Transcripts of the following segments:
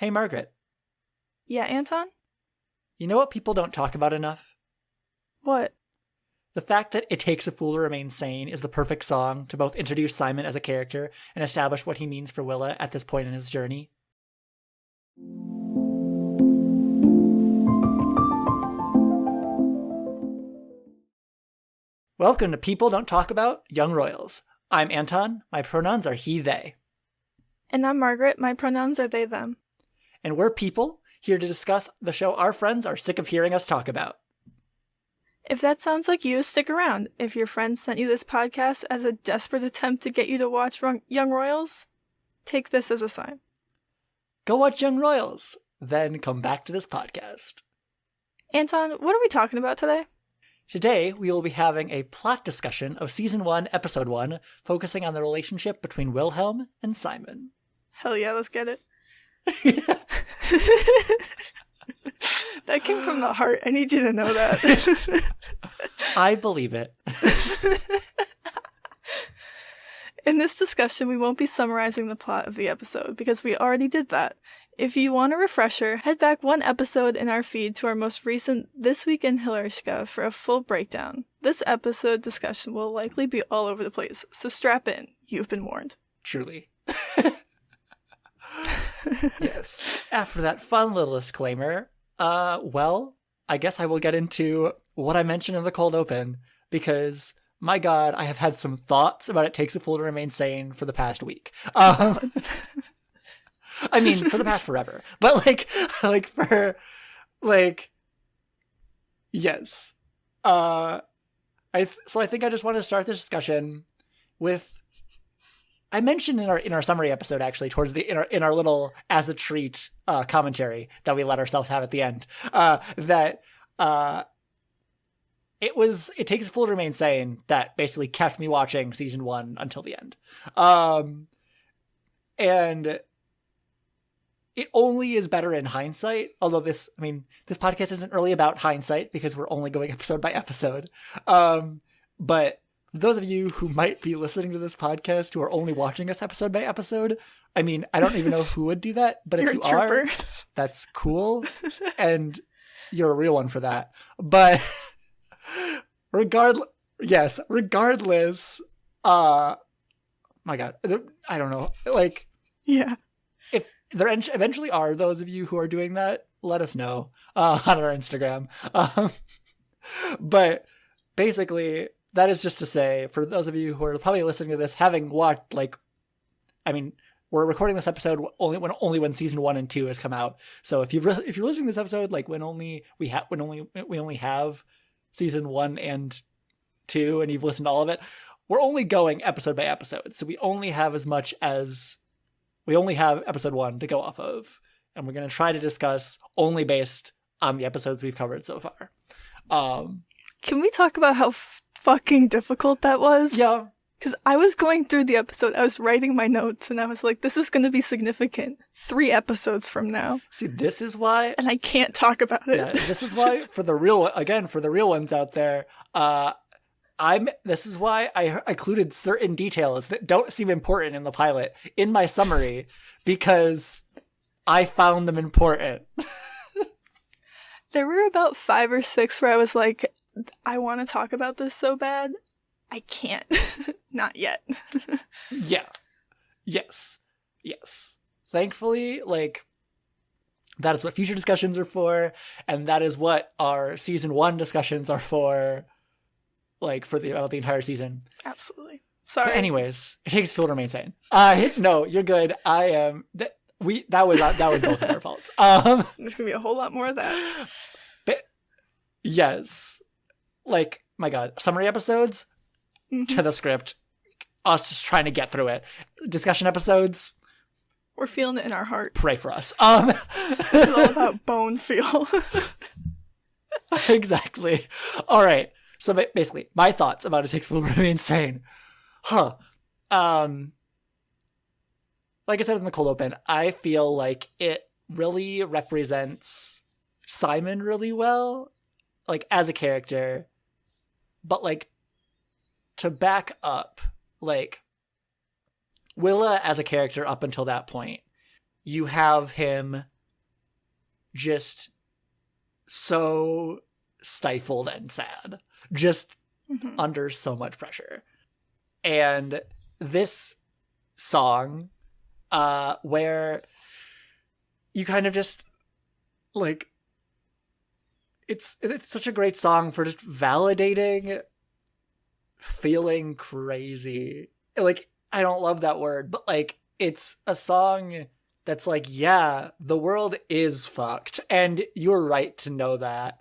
Hey, Margaret. Yeah, Anton? You know what people don't talk about enough? What? The fact that It Takes a Fool to Remain Sane is the perfect song to both introduce Simon as a character and establish what he means for Willa at this point in his journey. Welcome to People Don't Talk About Young Royals. I'm Anton. My pronouns are he, they. And I'm Margaret. My pronouns are they, them. And we're people here to discuss the show our friends are sick of hearing us talk about. If that sounds like you, stick around. If your friends sent you this podcast as a desperate attempt to get you to watch Young Royals, take this as a sign. Go watch Young Royals, then come back to this podcast. Anton, what are we talking about today? Today, we will be having a plot discussion of Season 1, Episode 1, focusing on the relationship between Wilhelm and Simon. Hell yeah, let's get it. That came from the heart. I need you to know that. I believe it. In this discussion, we won't be summarizing the plot of the episode because we already did that. If you want a refresher, head back one episode in our feed to our most recent This Week in Hilarishka for a full breakdown. This episode discussion will likely be all over the place, so strap in. You've been warned. Truly. Yes. After that fun little disclaimer, I guess I will get into what I mentioned in the cold open, because, my God, I have had some thoughts about It Takes a Fool to Remain Sane for the past week. I mean, for the past forever. But, yes. So I think I just want to start this discussion with... I mentioned in our summary episode, actually, towards in our little as a treat commentary that we let ourselves have at the end, that It Takes a Fool to Remain Sane that basically kept me watching Season 1 until the end. And it only is better in hindsight, although this podcast isn't really about hindsight because we're only going episode by episode. But those of you who might be listening to this podcast who are only watching us episode by episode, I mean, I don't even know who would do that, but if you are, that's cool, and you're a real one for that. But regardless, my God, I don't know, yeah. If there eventually are those of you who are doing that, let us know on our Instagram. But basically, that is just to say, for those of you who are probably listening to this, having watched, we're recording this episode only when Season 1 and 2 has come out. So if you're listening to this episode, when we only have Season 1 and 2, and you've listened to all of it, we're only going episode by episode. So we only have episode 1 to go off of, and we're going to try to discuss only based on the episodes we've covered so far. Can we talk about how fucking difficult that was? Yeah. Because I was going through the episode, I was writing my notes, and I was like, this is going to be significant 3 episodes from now. See, this is why... And I can't talk about it. Yeah, this is why, for the real ones out there, this is why I included certain details that don't seem important in the pilot in my summary, because I found them important. There were about 5 or 6 where I was like, I want to talk about this so bad. I can't. Not yet. Yeah. Yes. Thankfully, that is what future discussions are for, and that is what our Season 1 discussions are for, about the entire season. Absolutely. Sorry. But anyways, It Takes a Fool to Remain Sane. No, you're good. I am... That was both of our faults. There's gonna be a whole lot more of that. But, yes. My God, summary episodes, to the script, us just trying to get through it. Discussion episodes, we're feeling it in our heart. Pray for us. This is all about bone feel. Exactly. All right. So basically, my thoughts about It Takes a Fool to Remain Sane. Like I said in the cold open, I feel like it really represents Simon really well, as a character. But, to back up, Willa as a character up until that point, you have him just so stifled and sad, just under so much pressure. And this song, where you kind of just like, it's such a great song for just validating feeling crazy. Like, I don't love that word, but like, it's a song that's like, yeah, the world is fucked, and you're right to know that.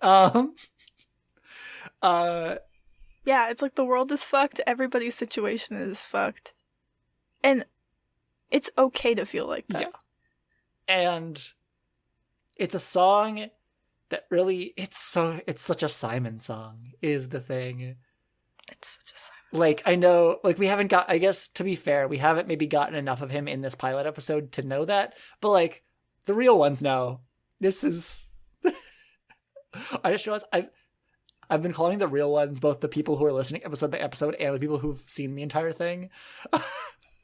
Yeah, it's like the world is fucked, everybody's situation is fucked. And it's okay to feel like that. Yeah. And it's a song that really, it's such a Simon song, is the thing. It's such a Simon song. Like, I know, like, we haven't got, I guess, to be fair, we haven't maybe gotten enough of him in this pilot episode to know that, but like, the real ones know. This is... I just realized I've been calling the real ones both the people who are listening episode by episode and the people who've seen the entire thing.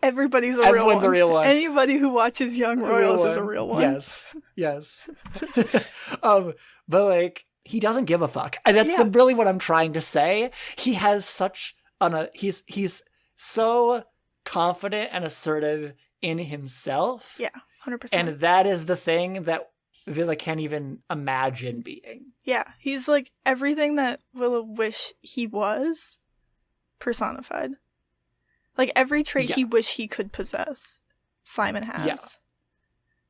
Everyone's a real one. Anybody who watches Young Royals is a real one. Yes. But like, he doesn't give a fuck. And that's really what I'm trying to say. He has such he's so confident and assertive in himself. Yeah, 100%. And that is the thing that Villa can't even imagine being. Yeah, he's like everything that Willa wish he was personified. Like every trait he wish he could possess, Simon has. Yeah.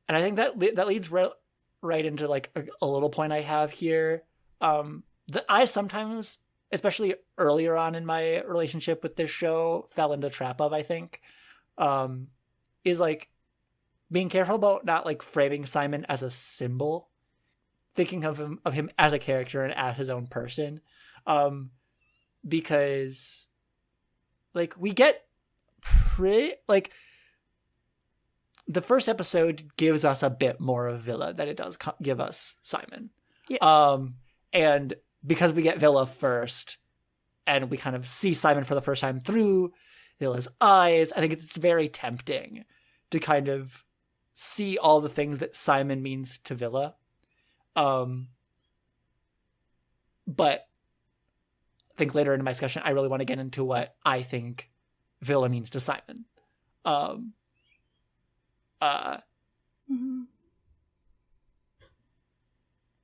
And I think that leads right into like a little point I have here. That I sometimes, especially earlier on in my relationship with this show, fell into the trap of, I think, is like being careful about not like framing Simon as a symbol, thinking of him as a character and as his own person, because like we get like the first episode gives us a bit more of Villa than it does give us Simon. Yeah. And because we get Villa first and we kind of see Simon for the first time through Villa's eyes, I think it's very tempting to kind of see all the things that Simon means to Villa. But I think later in my discussion, I really want to get into what I think Villa means to Simon.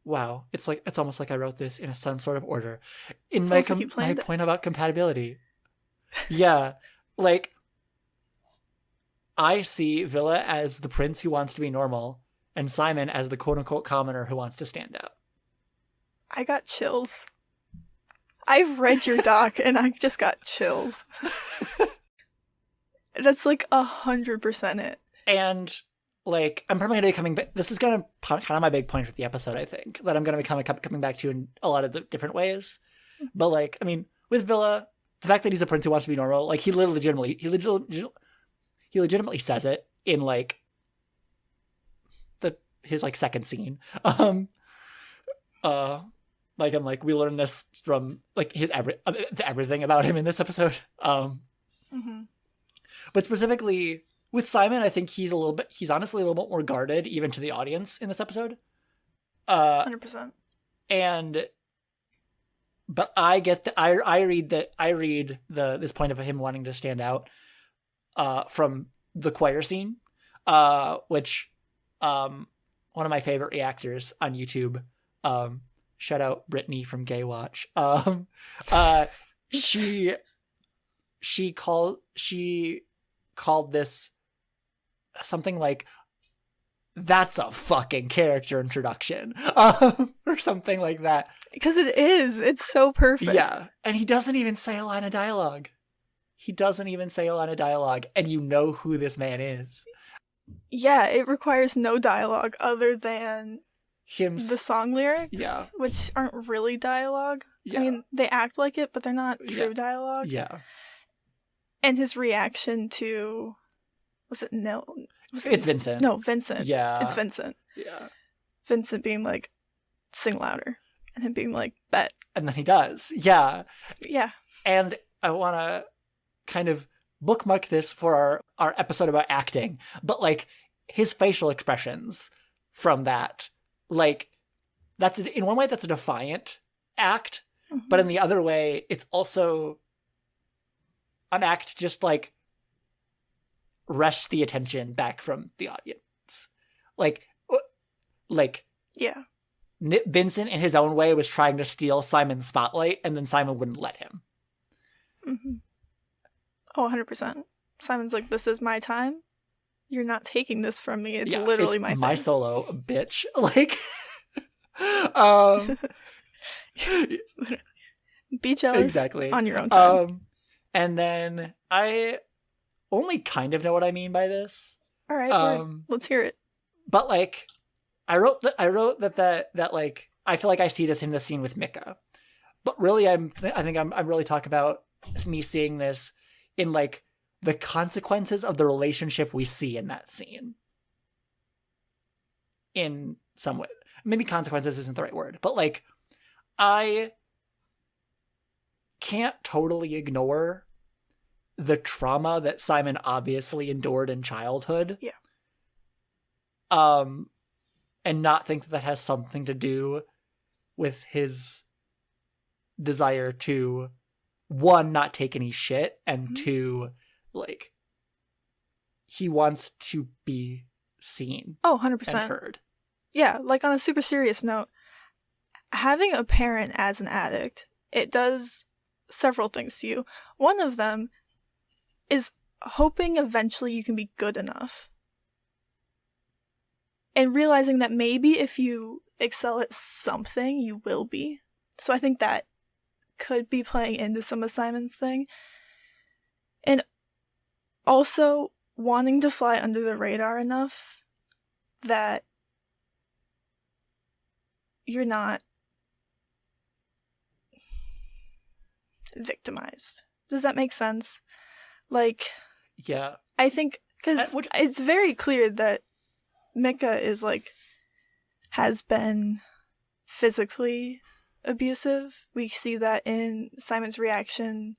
Wow, it's almost like I wrote this in some sort of order. In my point about compatibility. Yeah, like I see Villa as the prince who wants to be normal, and Simon as the quote-unquote commoner who wants to stand out. I got chills. I've read your doc, and I just got chills. That's like 100% it. And like, I'm probably going to be coming back. This is going to kind of my big point with the episode, I think, that I'm going to be coming back to in a lot of the different ways. But like, I mean, with Villa, the fact that he's a prince who wants to be normal, like he legitimately says it in like his like second scene. Like I'm like, we learned this from like his everything about him in this episode. But specifically with Simon, I think he's honestly a little bit more guarded even to the audience in this episode. 100%. But I get that I read this point of him wanting to stand out from the choir scene, which one of my favorite reactors on YouTube, shout out Brittany from Gay Watch. She called this something like, that's a fucking character introduction, or something like that. Because it is. It's so perfect. Yeah. And he doesn't even say a line of dialogue. And you know who this man is. Yeah, it requires no dialogue other than the song lyrics, which aren't really dialogue. Yeah. I mean, they act like it, but they're not true dialogue. Yeah. And his reaction to... It's Vincent. No, Vincent. Yeah. It's Vincent. Yeah. Vincent being like, sing louder. And him being like, bet. And then he does. Yeah. Yeah. And I want to kind of bookmark this for our episode about acting. But like his facial expressions from that like, in one way that's a defiant act, but in the other way, it's also an act to just, like, wrest the attention back from the audience. Like, Yeah. Vincent, in his own way, was trying to steal Simon's spotlight, and then Simon wouldn't let him. Mm-hmm. Oh, 100%. Simon's like, this is my time. You're not taking this from me. It's literally my thing. My solo, bitch. Like, be jealous exactly. on your own time. And then I only kind of know what I mean by this. All right, let's hear it. But, like, I wrote that like, I feel like I see this in the scene with Mika, but really I think I'm really talking about me seeing this in, like, the consequences of the relationship we see in that scene. In some way, maybe consequences isn't the right word, but, like, I can't totally ignore the trauma that Simon obviously endured in childhood. Yeah. And not think that has something to do with his desire to, one, not take any shit, and two, like, he wants to be seen. Oh, 100%. And heard. Yeah, like, on a super serious note, having a parent as an addict, it does several things to you. One of them is hoping eventually you can be good enough. And realizing that maybe if you excel at something, you will be. So I think that could be playing into some of Simon's thing. And also wanting to fly under the radar enough that you're not victimized. Does that make sense? Like, yeah. I think, because it's very clear that Mika is, like, has been physically abusive. We see that in Simon's reaction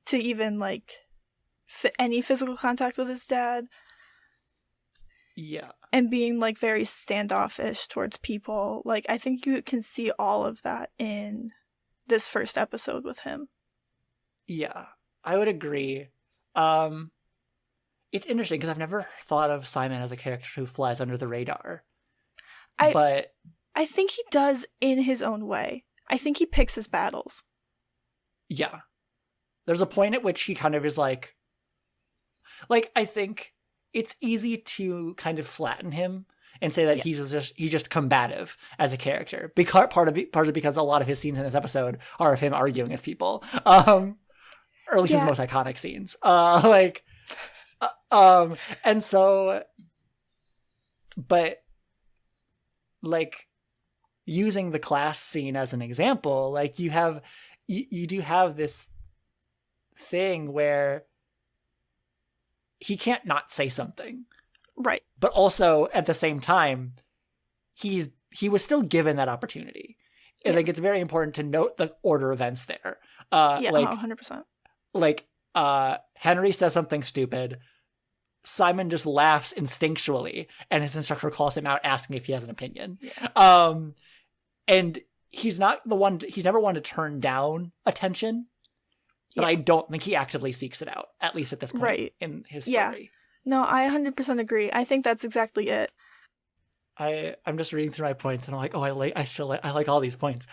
to even, like, any physical contact with his dad. Yeah. And being, like, very standoffish towards people. Like, I think you can see all of that in this first episode with him. Yeah, I would agree. It's interesting because I've never thought of Simon as a character who flies under the radar. But I think he does in his own way. I think he picks his battles. Yeah. There's a point at which he kind of is like, I think it's easy to kind of flatten him and say that he's just combative as a character. Because partly because a lot of his scenes in this episode are of him arguing with people. Or at least his most iconic scenes. And so, but, like, using the class scene as an example, like, you do have this thing where he can't not say something. Right. But also, at the same time, he was still given that opportunity. And, like, it's very important to note the order of events there. 100%. Like, Henry says something stupid. Simon just laughs instinctually, and his instructor calls him out, asking if he has an opinion. Yeah. And he's never one to turn down attention, but I don't think he actively seeks it out, at least at this point in his story. Yeah. No, I 100% agree. I think that's exactly it. I'm just reading through my points, and I'm like, I like all these points.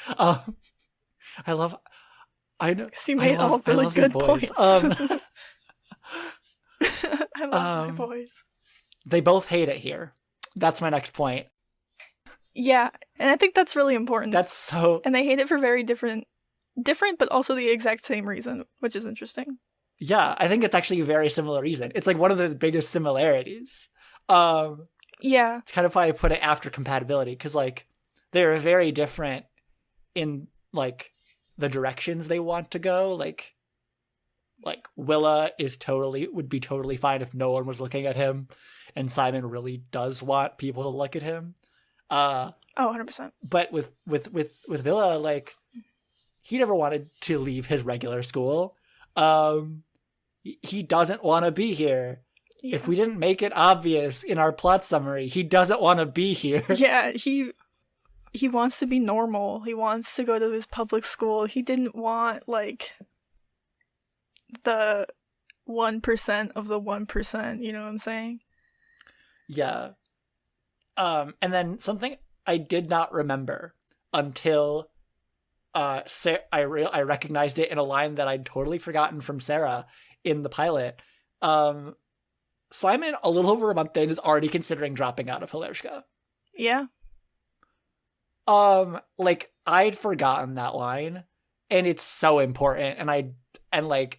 I know. You made all really good points. I love my boys. They both hate it here. That's my next point. Yeah, and I think that's really important. And they hate it for very different, but also the exact same reason, which is interesting. Yeah, I think it's actually a very similar reason. It's, like, one of the biggest similarities. Yeah. It's kind of why I put it after compatibility, because, like, they're very different in, like, the directions they want to go. Like Willa would be totally fine if no one was looking at him, and Simon really does want people to look at him. 100%. But with Willa, like, he never wanted to leave his regular school. He doesn't want to be here. Yeah. If we didn't make it obvious in our plot summary, he doesn't want to be here. Yeah, he wants to be normal. He wants to go to his public school. He didn't want, like, the 1% of the 1%, you know what I'm saying? Yeah. And then something I did not remember until I recognized it in a line that I'd totally forgotten from Sarah in the pilot. Simon, a little over a month in, is already considering dropping out of Hilershka. Yeah. Like, I'd forgotten that line, and it's so important, I don't want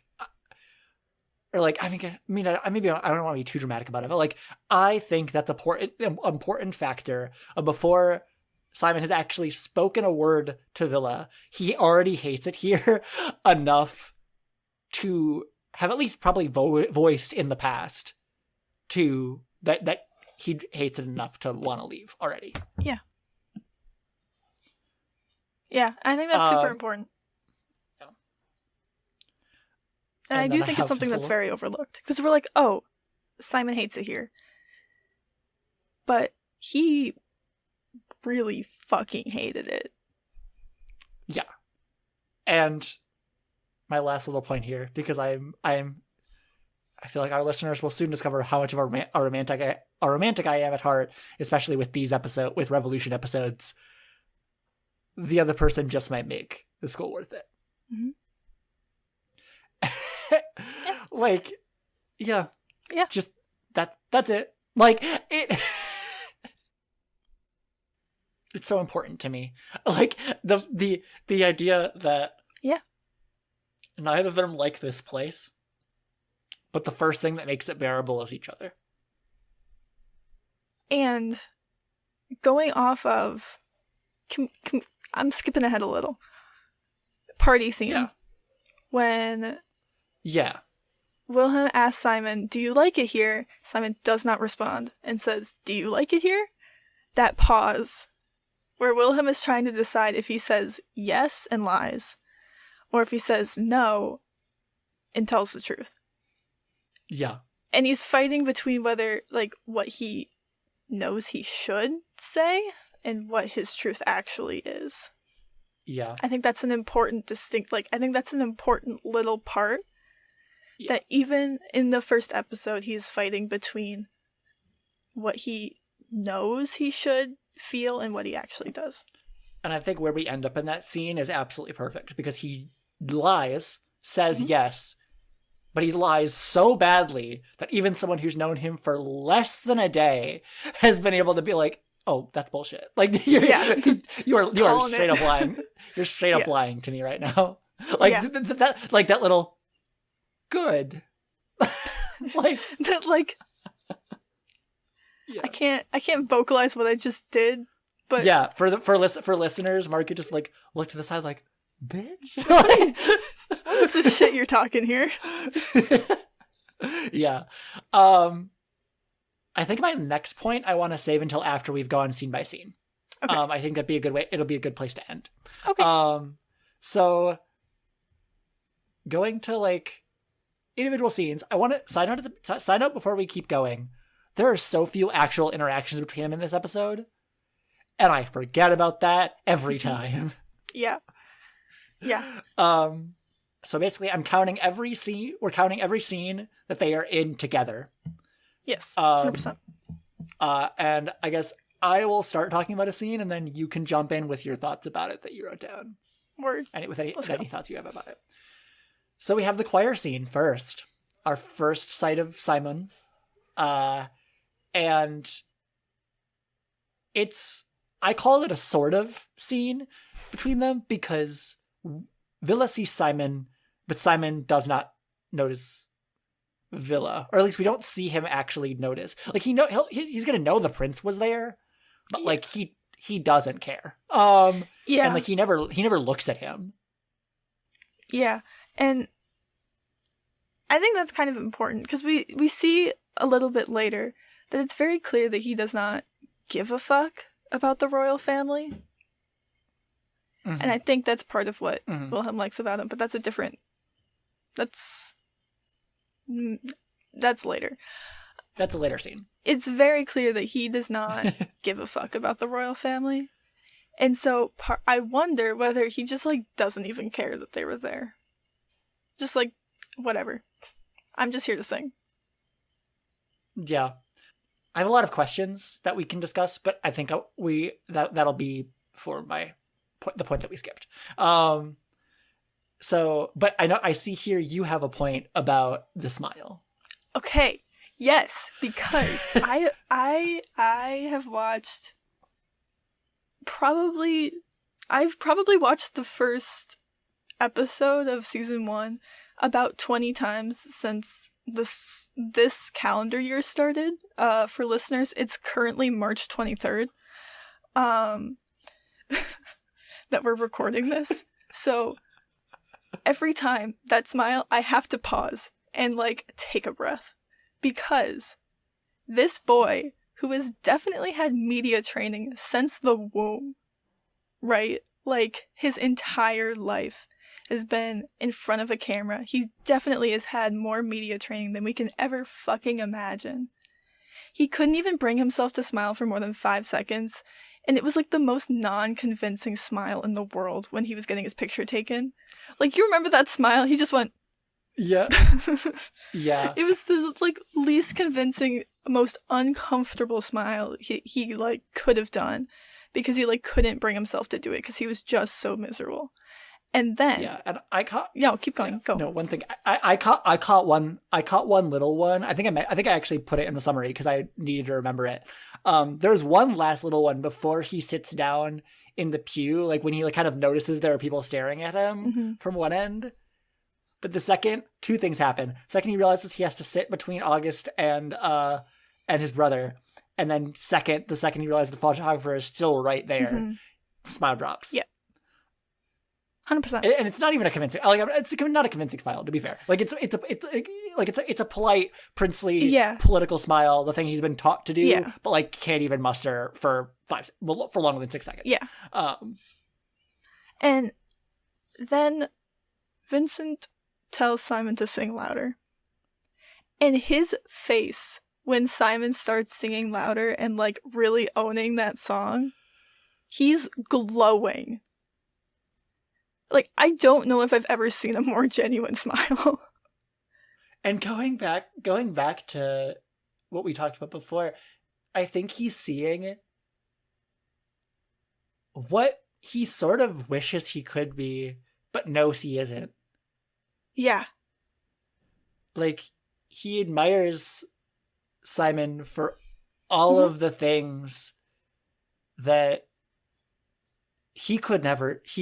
to be too dramatic about it, but, like, I think that's important factor of before Simon has actually spoken a word to Villa, he already hates it here enough to have at least probably voiced in the past to that he hates it enough to want to leave already. Yeah. Yeah, I think that's super important. Yeah. And I do think it's something that's very overlooked. Because we're like, oh, Simon hates it here. But he really fucking hated it. Yeah. And my last little point here, because I feel like our listeners will soon discover how much of a romantic I am at heart, especially with with Revolution episodes. The other person just might make the school worth it. Mm-hmm. Yeah. Like, yeah. Just that's it. Like, it. It's so important to me. Like, the idea that neither of them like this place, but the first thing that makes it bearable is each other. And going off of, I'm skipping ahead a little. Party scene. Yeah. When Wilhelm asks Simon, "Do you like it here?" Simon does not respond and says, "Do you like it here?" That pause where Wilhelm is trying to decide if he says yes and lies, or if he says no and tells the truth. Yeah. And he's fighting between whether, like, what he knows he should say and what his truth actually is. Yeah. I think that's an important I think that's an important little part that even in the first episode, he's fighting between what he knows he should feel and what he actually does. And I think where we end up in that scene is absolutely perfect, because he lies, says yes, but he lies so badly that even someone who's known him for less than a day has been able to be like, oh, that's bullshit. Like, you are straight up lying. You're straight up lying to me right now. Like, that little good. Like, I can't vocalize what I just did, but yeah, for listeners, Mark could just, like, look to the side like, bitch. Like, what is this shit you're talking here? Yeah. I think my next point I want to save until after we've gone scene by scene. Okay. I think that'd be a good way. It'll be a good place to end. Okay. So going to, like, individual scenes, I want to side note before we keep going. There are so few actual interactions between them in this episode, and I forget about that every time. Yeah. So basically, I'm counting every scene. We're counting every scene that they are in together. Yes. 100%. And I guess I will start talking about a scene, and then you can jump in with your thoughts about it that you wrote down. Word. And with any thoughts you have about it. So we have the choir scene first. Our first sight of Simon. And I call it a sort of scene between them because Villa sees Simon, but Simon does not notice Villa, or at least we don't see him actually notice. Like, he's gonna know the prince was there, but like he doesn't care. And like he never looks at him. Yeah, and I think that's kind of important because we see a little bit later that it's very clear that he does not give a fuck about the royal family. Mm-hmm. And I think that's part of what Wilhelm likes about him, but that's later. That's a later scene. It's very clear that he does not give a fuck about the royal family. And so I wonder whether he just, like, doesn't even care that they were there. Just, like, whatever. I'm just here to sing. Yeah. I have a lot of questions that we can discuss, but I think that'll be for the point that we skipped. So, but I see here you have a point about the smile. Okay. Yes, because I have watched I've probably watched the first episode of season 1 about 20 times since this calendar year started. For listeners, it's currently March 23rd. That we're recording this. So every time that smile, I have to pause and, like, take a breath. Because this boy, who has definitely had media training since the womb, right? Like, his entire life has been in front of a camera. He definitely has had more media training than we can ever fucking imagine. He couldn't even bring himself to smile for more than 5 seconds, and it was like the most non-convincing smile in the world when he was getting his picture taken. Like, you remember that smile? He just went... Yeah. Yeah. It was the, like, least convincing, most uncomfortable smile he like, could have done, because he, like, couldn't bring himself to do it because he was just so miserable. And then... Yeah, and I caught... No, keep going. Yeah, go. No, one thing. I caught one little one. I think I actually put it in the summary because I needed to remember it. There's one last little one before he sits down in the pew, like, when he, like, kind of notices there are people staring at him from one end. But two things happen. Second, he realizes he has to sit between August and his brother. And then the second he realizes the photographer is still right there, smile drops. Yeah. 100%. And it's not even a convincing, like, it's not a convincing smile, to be fair. Like, it's a polite, princely, political smile, the thing he's been taught to do, but, like, can't even muster for longer than 6 seconds. Yeah. And then Vincent tells Simon to sing louder. And his face when Simon starts singing louder and, like, really owning that song, he's glowing. Like, I don't know if I've ever seen a more genuine smile. And going back to what we talked about before, I think he's seeing what he sort of wishes he could be, but knows he isn't. Yeah. Like, he admires Simon for all of the things that he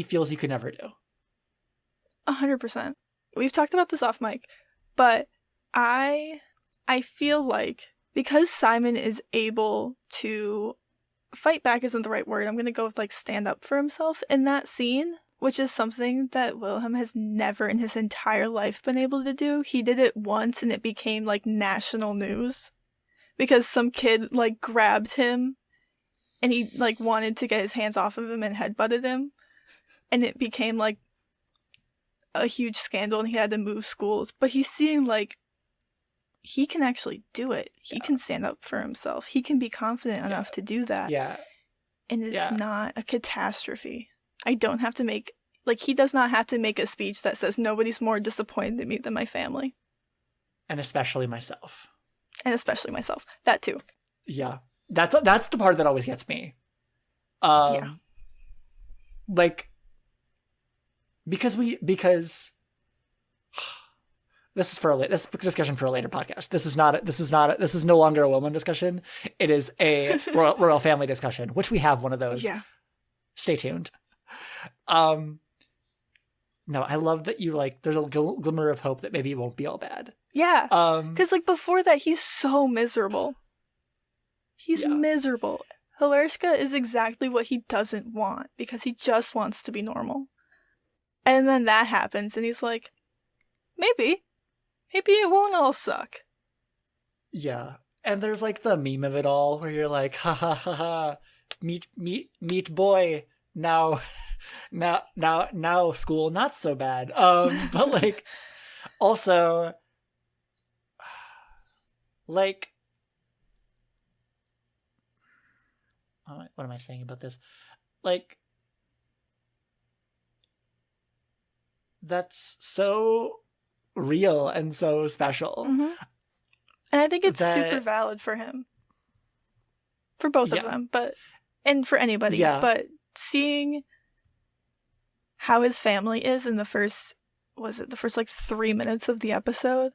feels he could never do. 100%. We've talked about this off mic, but I feel like because Simon is able to fight back isn't the right word. I'm going to go with, like, stand up for himself in that scene, which is something that Wilhelm has never in his entire life been able to do. He did it once and it became, like, national news because some kid, like, grabbed him and he, like, wanted to get his hands off of him and headbutted him. And it became, like, a huge scandal and he had to move schools. But he's seeing, like, he can actually do it. He can stand up for himself. He can be confident enough to do that. Yeah. And it's not a catastrophe. I don't have to make, like, he does not have to make a speech that says nobody's more disappointed in me than my family. And especially myself. That too. Yeah. That's the part that always gets me. Like, because this is this discussion for a later podcast. This is no longer a Wilmon discussion. It is a royal family discussion, which we have one of those. Yeah. Stay tuned. No, I love that you, like, there's a glimmer of hope that maybe it won't be all bad. Yeah. Because, like, before that, he's so miserable. He's miserable. Hilarska is exactly what he doesn't want because he just wants to be normal. And then that happens and he's like, maybe it won't all suck. Yeah. And there's, like, the meme of it all where you're like, ha ha ha ha, meet boy, now school, not so bad. But, like, also, like, what am I saying about this? Like, that's so real and so special. Mm-hmm. And I think it's that, super valid for him. For both of them, and for anybody. Yeah. But seeing how his family is in the first like 3 minutes of the episode,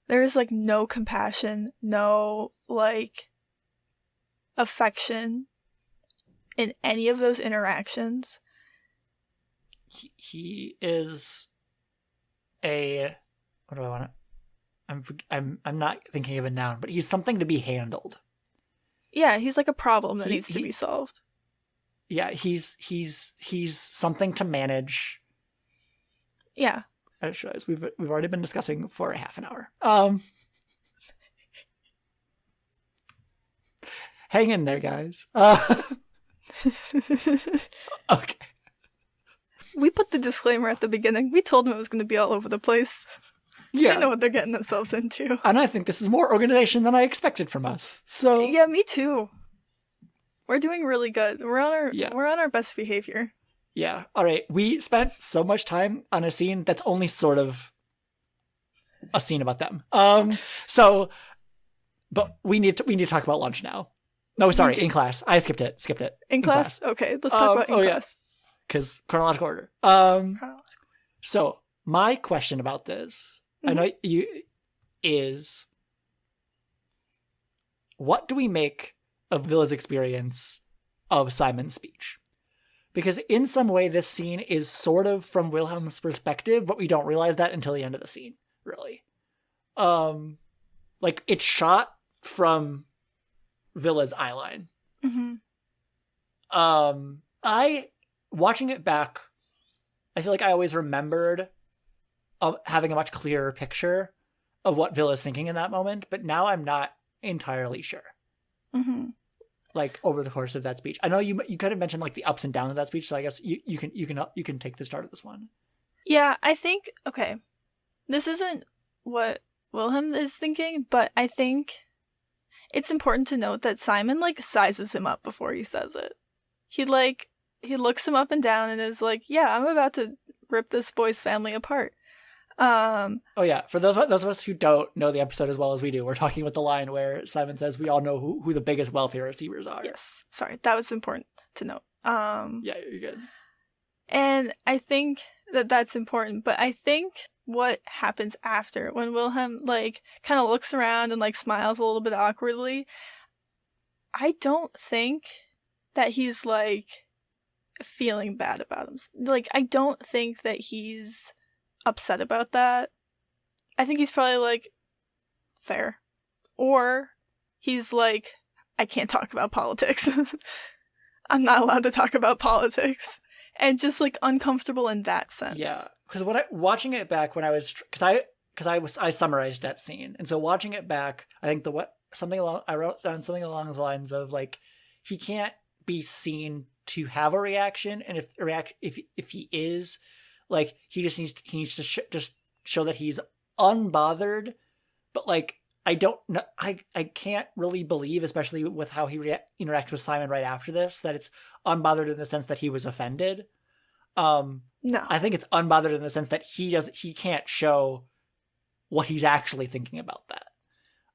there is like no compassion, no like affection in any of those interactions. He is a, what do I want to, I'm not thinking of a noun, but he's something to be handled. Yeah, he's like a problem that needs to be solved. Yeah, he's something to manage. Yeah. I just realized we've already been discussing for a half an hour. Hang in there, guys. Okay. We put the disclaimer at the beginning. We told them it was going to be all over the place. Yeah. They know what they're getting themselves into. And I think this is more organization than I expected from us. So yeah, me too. We're doing really good. We're on our best behavior. Yeah. All right. We spent so much time on a scene that's only sort of a scene about them. But we need to talk about lunch now. No, sorry, in class. I skipped it. In class? Okay, let's talk about in class. Because chronological order. So my question about this, I know you, is what do we make of Villa's experience of Simon's speech? Because in some way, this scene is sort of from Wilhelm's perspective, but we don't realize that until the end of the scene, really. Like, it's shot from Villa's eye line. Watching it back, I feel like I always remembered having a much clearer picture of what Villa's thinking in that moment, but now I'm not entirely sure. Like, over the course of that speech, I know you kind of mentioned like the ups and downs of that speech, so I guess you can take the start of this one. Yeah, I think this isn't what Wilhelm is thinking, but I think it's important to note that Simon like sizes him up before he says it. He looks him up and down and is like, "Yeah, I'm about to rip this boy's family apart." Oh yeah, for those of us who don't know the episode as well as we do, we're talking about the line where Simon says, "We all know who the biggest welfare receivers are." Yes, sorry, that was important to note. Yeah, you're good. And I think that's important, but I think what happens after, when Wilhelm like kind of looks around and like smiles a little bit awkwardly, I don't think that he's like feeling bad about him. Like, I don't think that he's upset about that. I think he's probably like, fair. Or he's like, I can't talk about politics. I'm not allowed to talk about politics. And just like uncomfortable in that sense. Yeah, because watching it back when I was, I summarized that scene, and so watching it back, I think I wrote down something along the lines of like, he can't be seen to have a reaction, and if he is, like, he needs to just show that he's unbothered. But like, I don't know, I can't really believe, especially with how he interacts with Simon right after this, that it's unbothered in the sense that he was offended. No, I think it's unbothered in the sense that he can't show what he's actually thinking about that.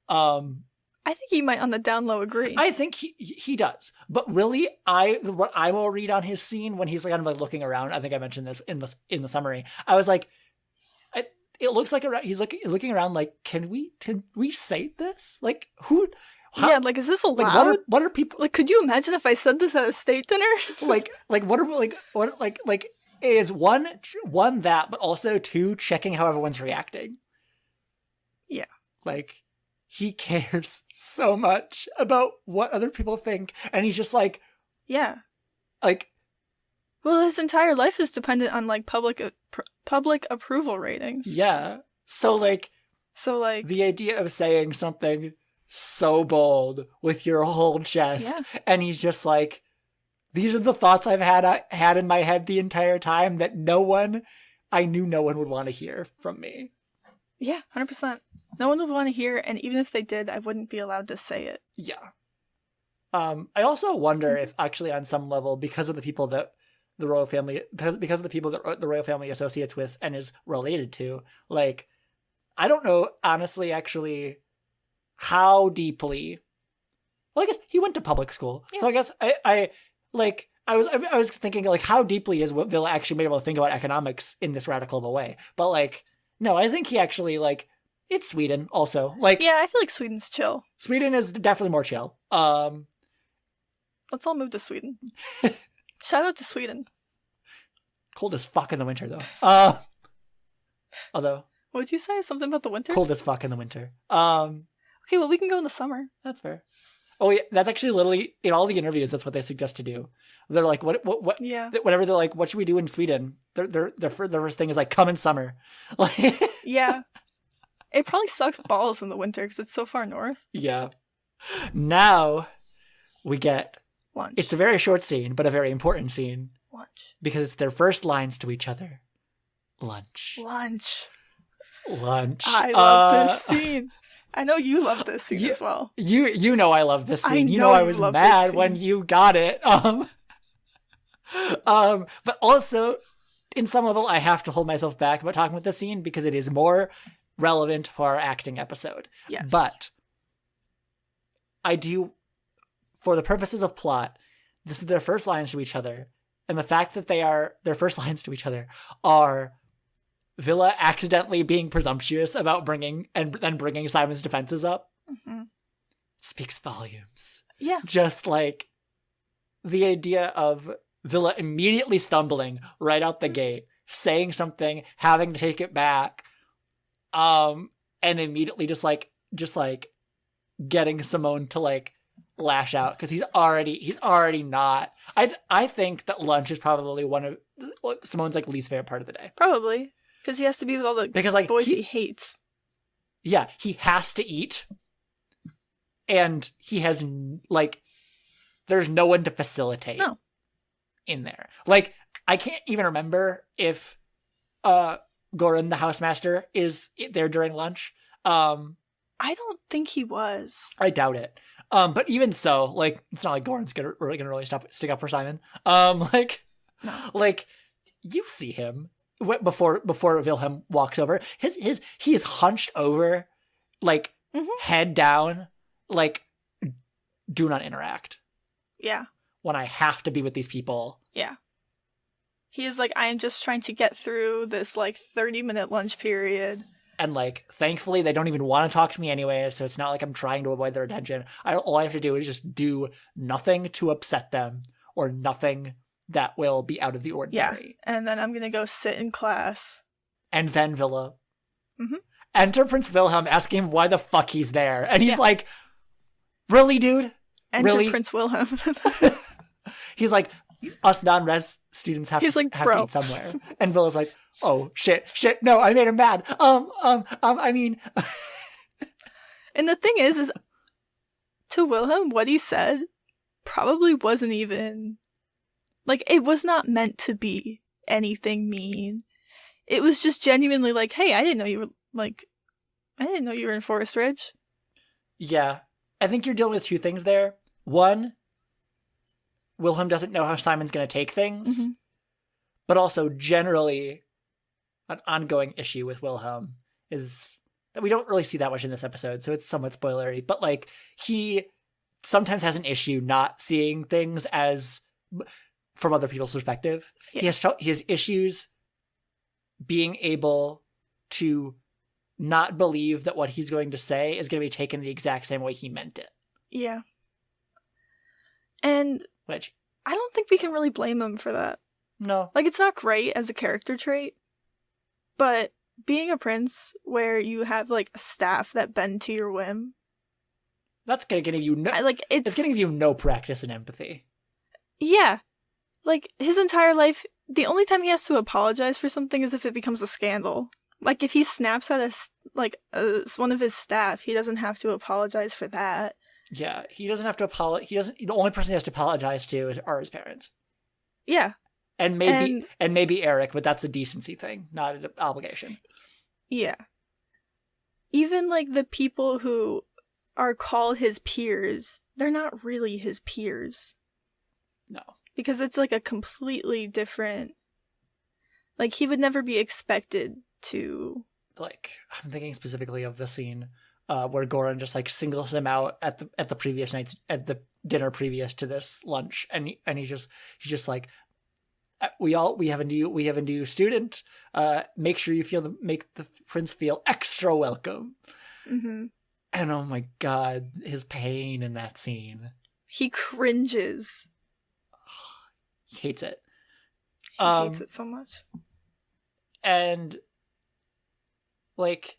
I think he might on the down low agree. I think he does, but really, what I will read on his scene when he's kind of like looking around. I think I mentioned this in the summary. I was like, it looks like he's looking around like, can we say this? Like, who? How, yeah, like, is this allowed? Like, what are people like? Could you imagine if I said this at a state dinner? like what is one that, but also two, checking how everyone's reacting. Yeah, like, he cares so much about what other people think, and he's just like, yeah, like, well, his entire life is dependent on like public approval ratings. Yeah, so like the idea of saying something so bold with your whole chest, and he's just like, these are the thoughts I've had in my head the entire time that I knew no one would want to hear from me. Yeah, 100%. No one would want to hear, and even if they did, I wouldn't be allowed to say it. Yeah. I also wonder if actually on some level, because of the people that the royal family, because of the people that the royal family associates with and is related to, like, I don't know, honestly, actually, how deeply. Well, I guess he went to public school, so I guess I was thinking, like, how deeply is Villa actually been able to think about economics in this radical of a way? But like, no, I think he actually, like, it's Sweden also. Like, Yeah, I feel like Sweden's chill. Sweden is definitely more chill. Let's all move to Sweden. Shout out to Sweden. Cold as fuck in the winter, though. Although, What'd you say? Something about the winter? cold as fuck in the winter. Okay, well, we can go in the summer. That's fair. Oh yeah, that's actually literally in all the interviews. That's what they suggest to do. They're like, what? Yeah. Whenever they're like, what should we do in Sweden? Their first thing is like, come in summer. Like, Yeah. It probably sucks balls in the winter because it's so far north. yeah. Now we get. Lunch. It's a very short scene, but a very important scene Lunch. because it's their first lines to each other. Lunch. Lunch. Lunch. I love this scene. I know you love this scene as well. You know I love this scene. I You know know I you was love mad this when scene. you got it. But also, in some level, I have to hold myself back about talking about this scene because it is more relevant for our acting episode. Yes. But I do, for the purposes of plot, this is their first lines to each other. And the fact that their first lines to each other are Villa accidentally being presumptuous about bringing Simon's defenses up speaks volumes. Yeah. Just like the idea of Villa immediately stumbling right out the gate, saying something, having to take it back, and immediately just like getting Simone to like lash out because he's already not. I think that lunch is probably one of Simone's like least favorite part of the day. Probably. Because he has to be with all the Because like boys he hates. Yeah, he has to eat, and he has like there's no one to facilitate in there. Like, I can't even remember if Goran, the housemaster, is there during lunch. I don't think he was. I doubt it. But even so, like, it's not like Goran's gonna really stick up for Simon. Like, like you see him before Wilhelm walks over. He is hunched over, like head down, like do not interact. Yeah. When I have to be with these people. Yeah. He is like, I am just trying to get through this like 30-minute lunch period. And like, thankfully, they don't even want to talk to me anyway, so it's not like I'm trying to avoid their attention. All I have to do is just do nothing to upset them or nothing that will be out of the ordinary. Yeah, and then I'm going to go sit in class. And then Villa. Enter Prince Wilhelm asking him why the fuck he's there. And he's like, really, dude? Enter really? Prince Wilhelm. He's like, us non-res students have, to bro. eat somewhere. And Villa's like, oh, shit, no, I made him mad. I mean... And the thing is to Wilhelm, what he said probably wasn't even... Like, it was not meant to be anything mean. It was just genuinely like, hey, I didn't know you were in Forest Ridge. Yeah. I think you're dealing with two things there. One, Wilhelm doesn't know how Simon's going to take things. But also, generally, an ongoing issue with Wilhelm is that we don't really see that much in this episode, so it's somewhat spoilery. But, like, he sometimes has an issue not seeing things as... from other people's perspective. Yeah. He has issues being able to not believe that what he's going to say is going to be taken the exact same way he meant it. Yeah. And which I don't think we can really blame him for that. No. Like, it's not great as a character trait, but being a prince where you have like a staff that bend to your whim, that's going to give you no it's going to give you no practice in empathy. Yeah. Like, his entire life, the only time he has to apologize for something is if it becomes a scandal. Like, if he snaps at one of his staff, he doesn't have to apologize for that. Yeah, he doesn't have to apologize. The only person he has to apologize to are his parents. Yeah. And maybe Eric, but that's a decency thing, not an obligation. Yeah. Even, like, the people who are called his peers, they're not really his peers. No. Because it's like a completely different... Like, he would never be expected to... Like, I'm thinking specifically of the scene where Goran just like singles him out at the previous night's at the dinner previous to this lunch, and he's just like, we have a new student. Make sure you make the prince feel extra welcome. Mm-hmm. And oh my god, his pain in that scene. He cringes. He hates it. He hates it so much. And like,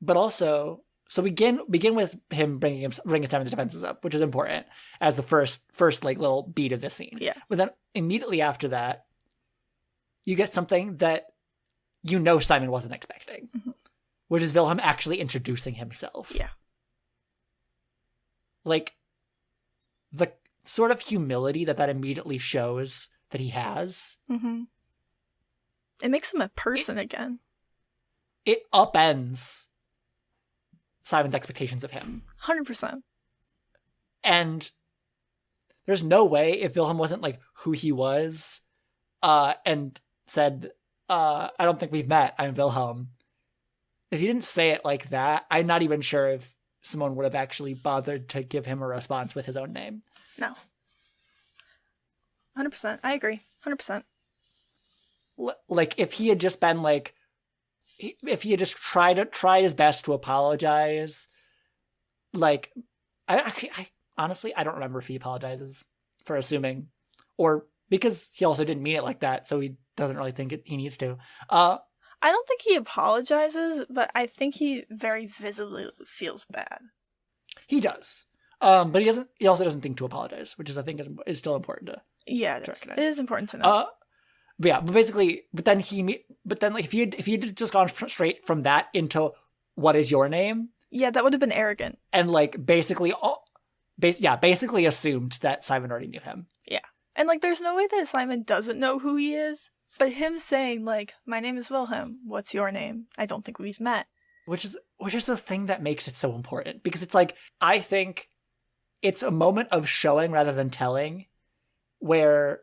but also, so we begin with him bringing Simon's defenses up, which is important as the first like little beat of this scene. Yeah. But then immediately after that, you get something that Simon wasn't expecting, mm-hmm. which is Wilhelm actually introducing himself. Yeah. Like, the sort of humility that immediately shows that he has. Mm-hmm. It makes him a person again. It upends Simon's expectations of him. 100%. And there's no way, if Wilhelm wasn't like who he was, and said, I don't think we've met, I'm Wilhelm. If he didn't say it like that, I'm not even sure if Simone would have actually bothered to give him a response with his own name. No. 100%. I agree. 100%. Like, if he had just been like, if he had just tried his best to apologize, like, I honestly, I don't remember if he apologizes for assuming, or because he also didn't mean it like that, so he doesn't really think he needs to. I don't think he apologizes, but I think he very visibly feels bad. He does. But he also doesn't think to apologize, which is, I think, is still important to recognize. It is important to know. But yeah, but then like if he had just gone straight from that into what is your name? Yeah, that would have been arrogant. And like basically assumed that Simon already knew him. Yeah. And like there's no way that Simon doesn't know who he is, but him saying like, my name is Wilhelm, what's your name? I don't think we've met. Which is the thing that makes it so important, because it's like, I think it's a moment of showing rather than telling, where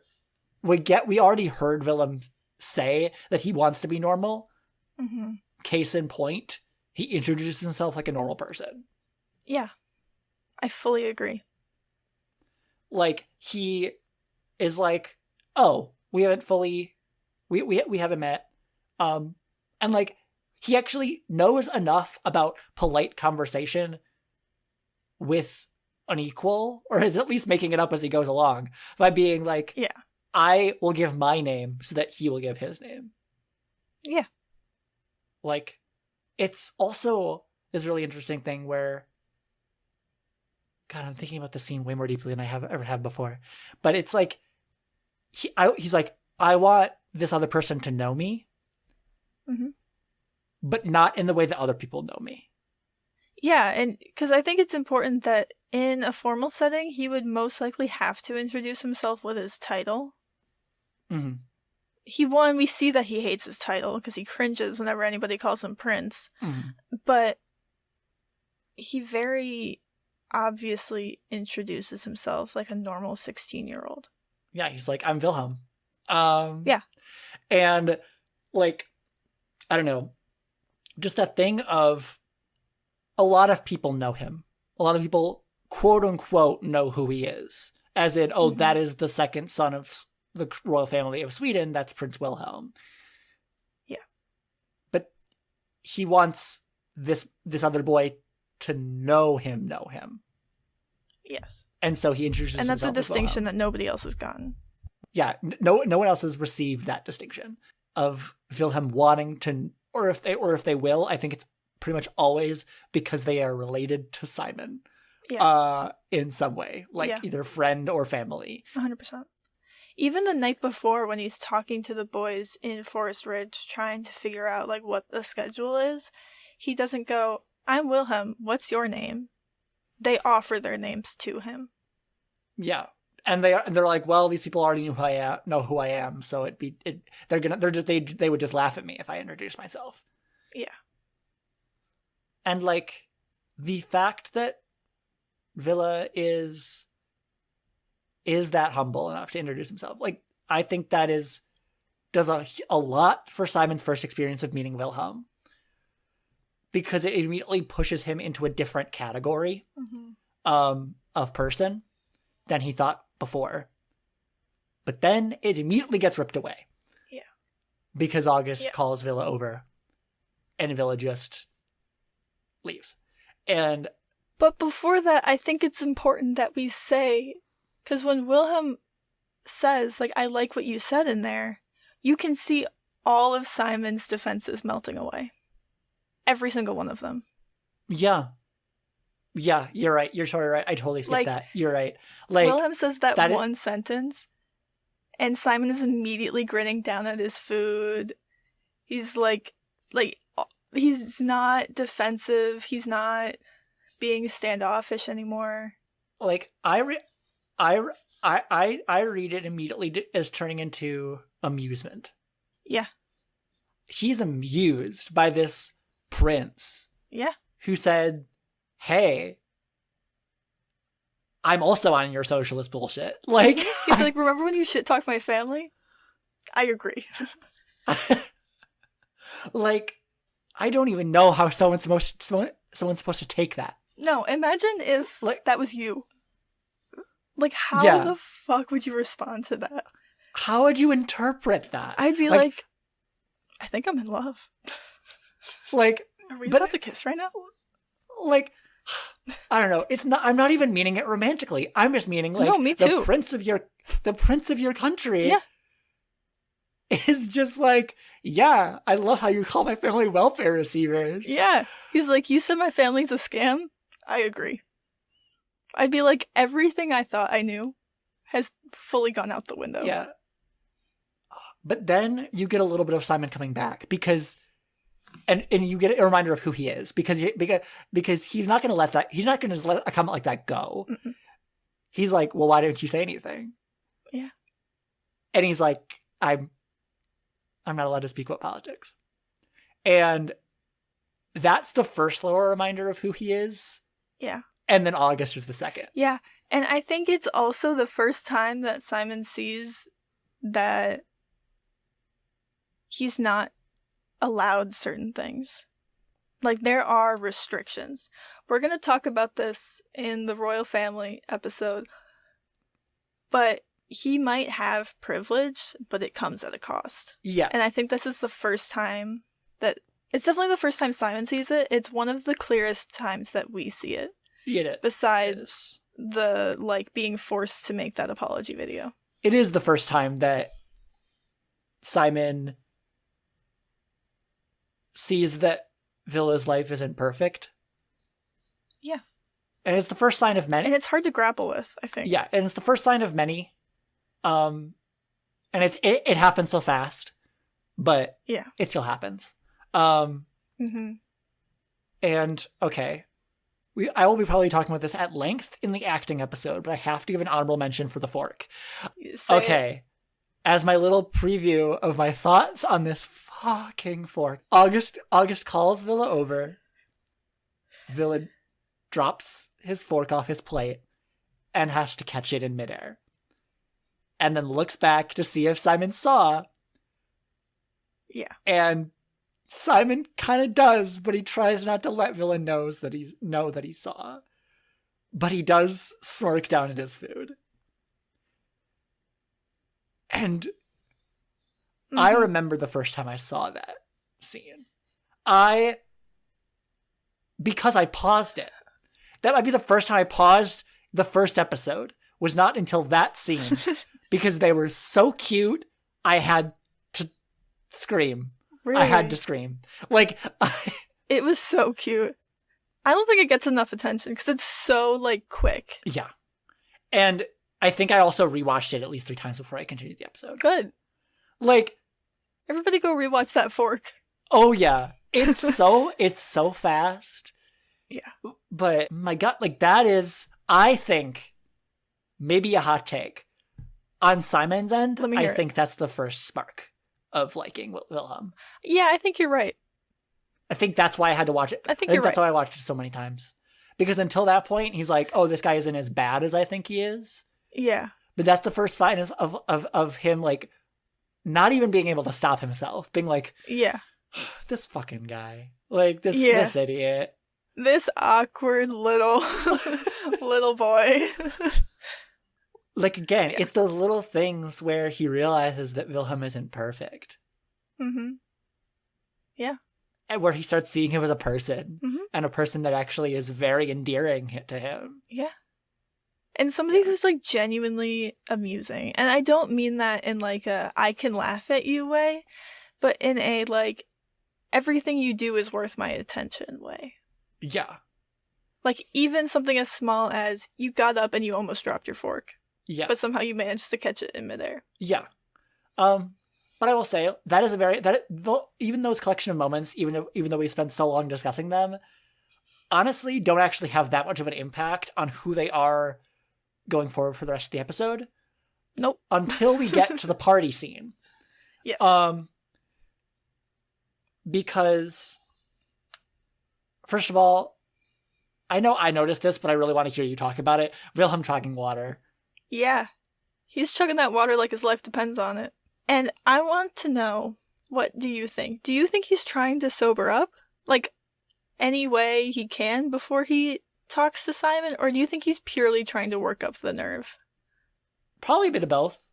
we already heard Wilhelm say that he wants to be normal. Mm-hmm. Case in point, he introduces himself like a normal person. Yeah, I fully agree. Like, he is like, oh, we haven't met. And like, he actually knows enough about polite conversation with an equal, or is at least making it up as he goes along, by being like, yeah, I will give my name so that he will give his name. Yeah. Like, it's also this really interesting thing where, God, I'm thinking about the scene way more deeply than I ever have before. But it's like, he's like, I want this other person to know me, mm-hmm. but not in the way that other people know me. Yeah, and because I think it's important that in a formal setting, he would most likely have to introduce himself with his title. Mm-hmm. We see that he hates his title because he cringes whenever anybody calls him Prince. Mm-hmm. But he very obviously introduces himself like a normal 16-year-old. Yeah, he's like, I'm Wilhelm. Yeah. And like, I don't know, just that thing of a lot of people know him. A lot of people, quote unquote, know who he is. As in, oh, mm-hmm. that is the second son of the royal family of Sweden. That's Prince Wilhelm. Yeah. But he wants this other boy to know him. Yes. And so he introduces himself. And that's a distinction that nobody else has gotten. Yeah. No one else has received that distinction of Wilhelm wanting to, or if they will, I think it's pretty much always because they are related to Simon. Yeah. In some way, like either friend or family. 100%. Even the night before, when he's talking to the boys in Forest Ridge, trying to figure out like what the schedule is, he doesn't go, I'm Wilhelm, what's your name? They offer their names to him. Yeah. And they're like, well, these people already know who I am, so they would just laugh at me if I introduced myself. Yeah. And like, the fact that Villa is that humble enough to introduce himself. Like, I think that does a lot for Simon's first experience of meeting Wilhelm, because it immediately pushes him into a different category of person than he thought before. But then it immediately gets ripped away. Yeah. Because August calls Villa over, and Villa just leaves. But before that, I think it's important that we say, because when Wilhelm says, like, I like what you said in there, you can see all of Simon's defenses melting away. Every single one of them. Yeah. Yeah, you're right. You're totally right. I totally skipped that. You're right. Like, Wilhelm says that one sentence, and Simon is immediately grinning down at his food. He's like, he's not defensive. He's not being standoffish anymore. Like, I read it immediately as turning into amusement. Yeah. He's amused by this prince. Yeah. Who said, hey, I'm also on your socialist bullshit. Like, he's like, remember when you shit-talked my family? I agree. Like, I don't even know how someone's supposed to take that. No, imagine if that was you. Like, how the fuck would you respond to that? How would you interpret that? I'd be like, I think I'm in love. Like, are we about to kiss right now? Like, I don't know. I'm not even meaning it romantically. I'm just meaning, like, no, me too. the prince of your country. Yeah. Is just like, yeah, I love how you call my family welfare receivers. Yeah. He's like, you said my family's a scam? I agree. I'd be like, everything I thought I knew has fully gone out the window. Yeah. But then you get a little bit of Simon coming back because, and you get a reminder of who he is because he's not going to just let a comment like that go. Mm-mm. He's like, well, why didn't you say anything? Yeah. And he's like, I'm not allowed to speak about politics. And that's the first little reminder of who he is. Yeah. And then August is the second. Yeah. And I think it's also the first time that Simon sees that he's not allowed certain things. Like, there are restrictions. We're going to talk about this in the Royal Family episode. But he might have privilege, but it comes at a cost. Yeah. And I think this is the first time that... It's definitely the first time Simon sees it. It's one of the clearest times that we see it. Yeah. Besides the, like, being forced to make that apology video. It is the first time that Simon sees that Villa's life isn't perfect. Yeah. And it's the first sign of many. And it's hard to grapple with, I think. Yeah, and it's the first sign of many. And it happens so fast, but it still happens. Mm-hmm. And, okay, I will be probably talking about this at length in the acting episode, but I have to give an honorable mention for the fork. Okay, as my little preview of my thoughts on this fucking fork. August calls Villa over. Villa drops his fork off his plate and has to catch it in midair. And then looks back to see if Simon saw. Yeah. And Simon kind of does, but he tries not to let Villa know that he saw. But he does smirk down at his food. And I remember the first time I saw that scene. Because I paused it. That might be the first time I paused the first episode. Was not until that scene. Because they were so cute, I had to scream. Really? I had to scream. Like, it was so cute. I don't think it gets enough attention because it's so, like, quick. Yeah. And I think I also rewatched it at least 3 times before I continued the episode. Good. Like, everybody go rewatch that fork. Oh yeah. It's so fast. Yeah. But my God, like, that is, I think, maybe a hot take. On Simon's end, I think that's the first spark of liking Wilhelm. Yeah, I think you're right. I think that's why I had to watch it. I think you're right. That's why I watched it so many times. Because until that point, he's like, oh, this guy isn't as bad as I think he is. Yeah. But that's the first sign of him, like, not even being able to stop himself. Being like, Yeah. this fucking guy. Like, this idiot. This awkward little little boy. Like, again, it's those little things where he realizes that Wilhelm isn't perfect. Mm-hmm. Yeah. And where he starts seeing him as a person. Mm-hmm. And a person that actually is very endearing to him. Yeah. And somebody who's, like, genuinely amusing. And I don't mean that in, like, a I can laugh at you way, but in a, like, everything you do is worth my attention way. Yeah. Like, even something as small as you got up and you almost dropped your fork. Yeah. But somehow you managed to catch it in midair. Yeah. But I will say, that is even those collection of moments, even though we spent so long discussing them, honestly don't actually have that much of an impact on who they are going forward for the rest of the episode. Nope. Until we get to the party scene. Yes. Because, first of all, I know I noticed this, but I really want to hear you talk about it. Wilhelm chugging water. Yeah. He's chugging that water like his life depends on it. And I want to know, what do you think? Do you think he's trying to sober up? Like, any way he can before he talks to Simon? Or do you think he's purely trying to work up the nerve? Probably a bit of both.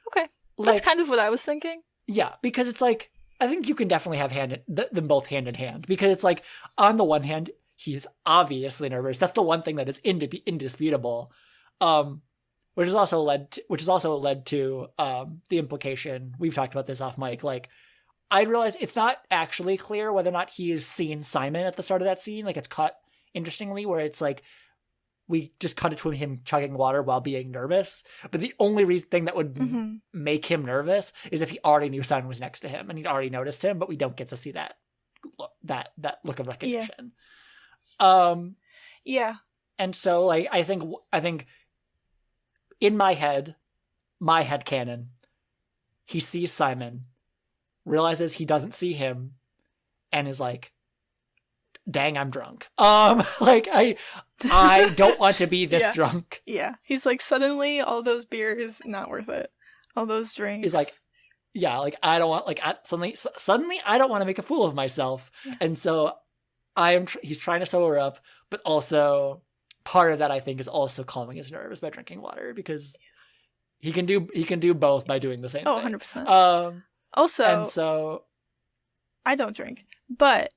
Okay. That's kind of what I was thinking. Yeah, because it's like, I think you can definitely have them both hand in hand. Because it's like, on the one hand, he's obviously nervous. That's the one thing that is indisputable. Which has also led to the implication, we've talked about this off mic, like, I realize it's not actually clear whether or not he has seen Simon at the start of that scene. Like, it's cut interestingly, where it's like, we just cut it to him chugging water while being nervous. But the only thing that would make him nervous is if he already knew Simon was next to him and he'd already noticed him, but we don't get to see that look of recognition. Yeah. And so, like, I think in my head canon, he sees Simon, realizes he doesn't see him, and is like, dang, I'm drunk. Like, I don't want to be this drunk. Yeah. He's like, suddenly all those beers, not worth it. All those drinks. He's like, yeah, like, I don't want, like, suddenly I don't want to make a fool of myself. Yeah. And so he's trying to sober up, but also part of that, I think, is also calming his nerves by drinking water, because he can do both by doing the same thing. 100%. Also, and so I don't drink, but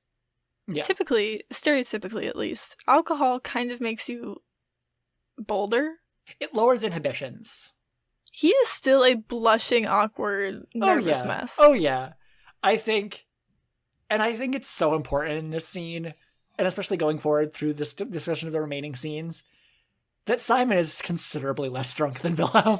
yeah. stereotypically at least, alcohol kind of makes you bolder. It lowers inhibitions. He is still a blushing, awkward, nervous mess. Oh yeah. I think it's so important in this scene, and especially going forward through this discussion of the remaining scenes, that Simon is considerably less drunk than Wilhelm.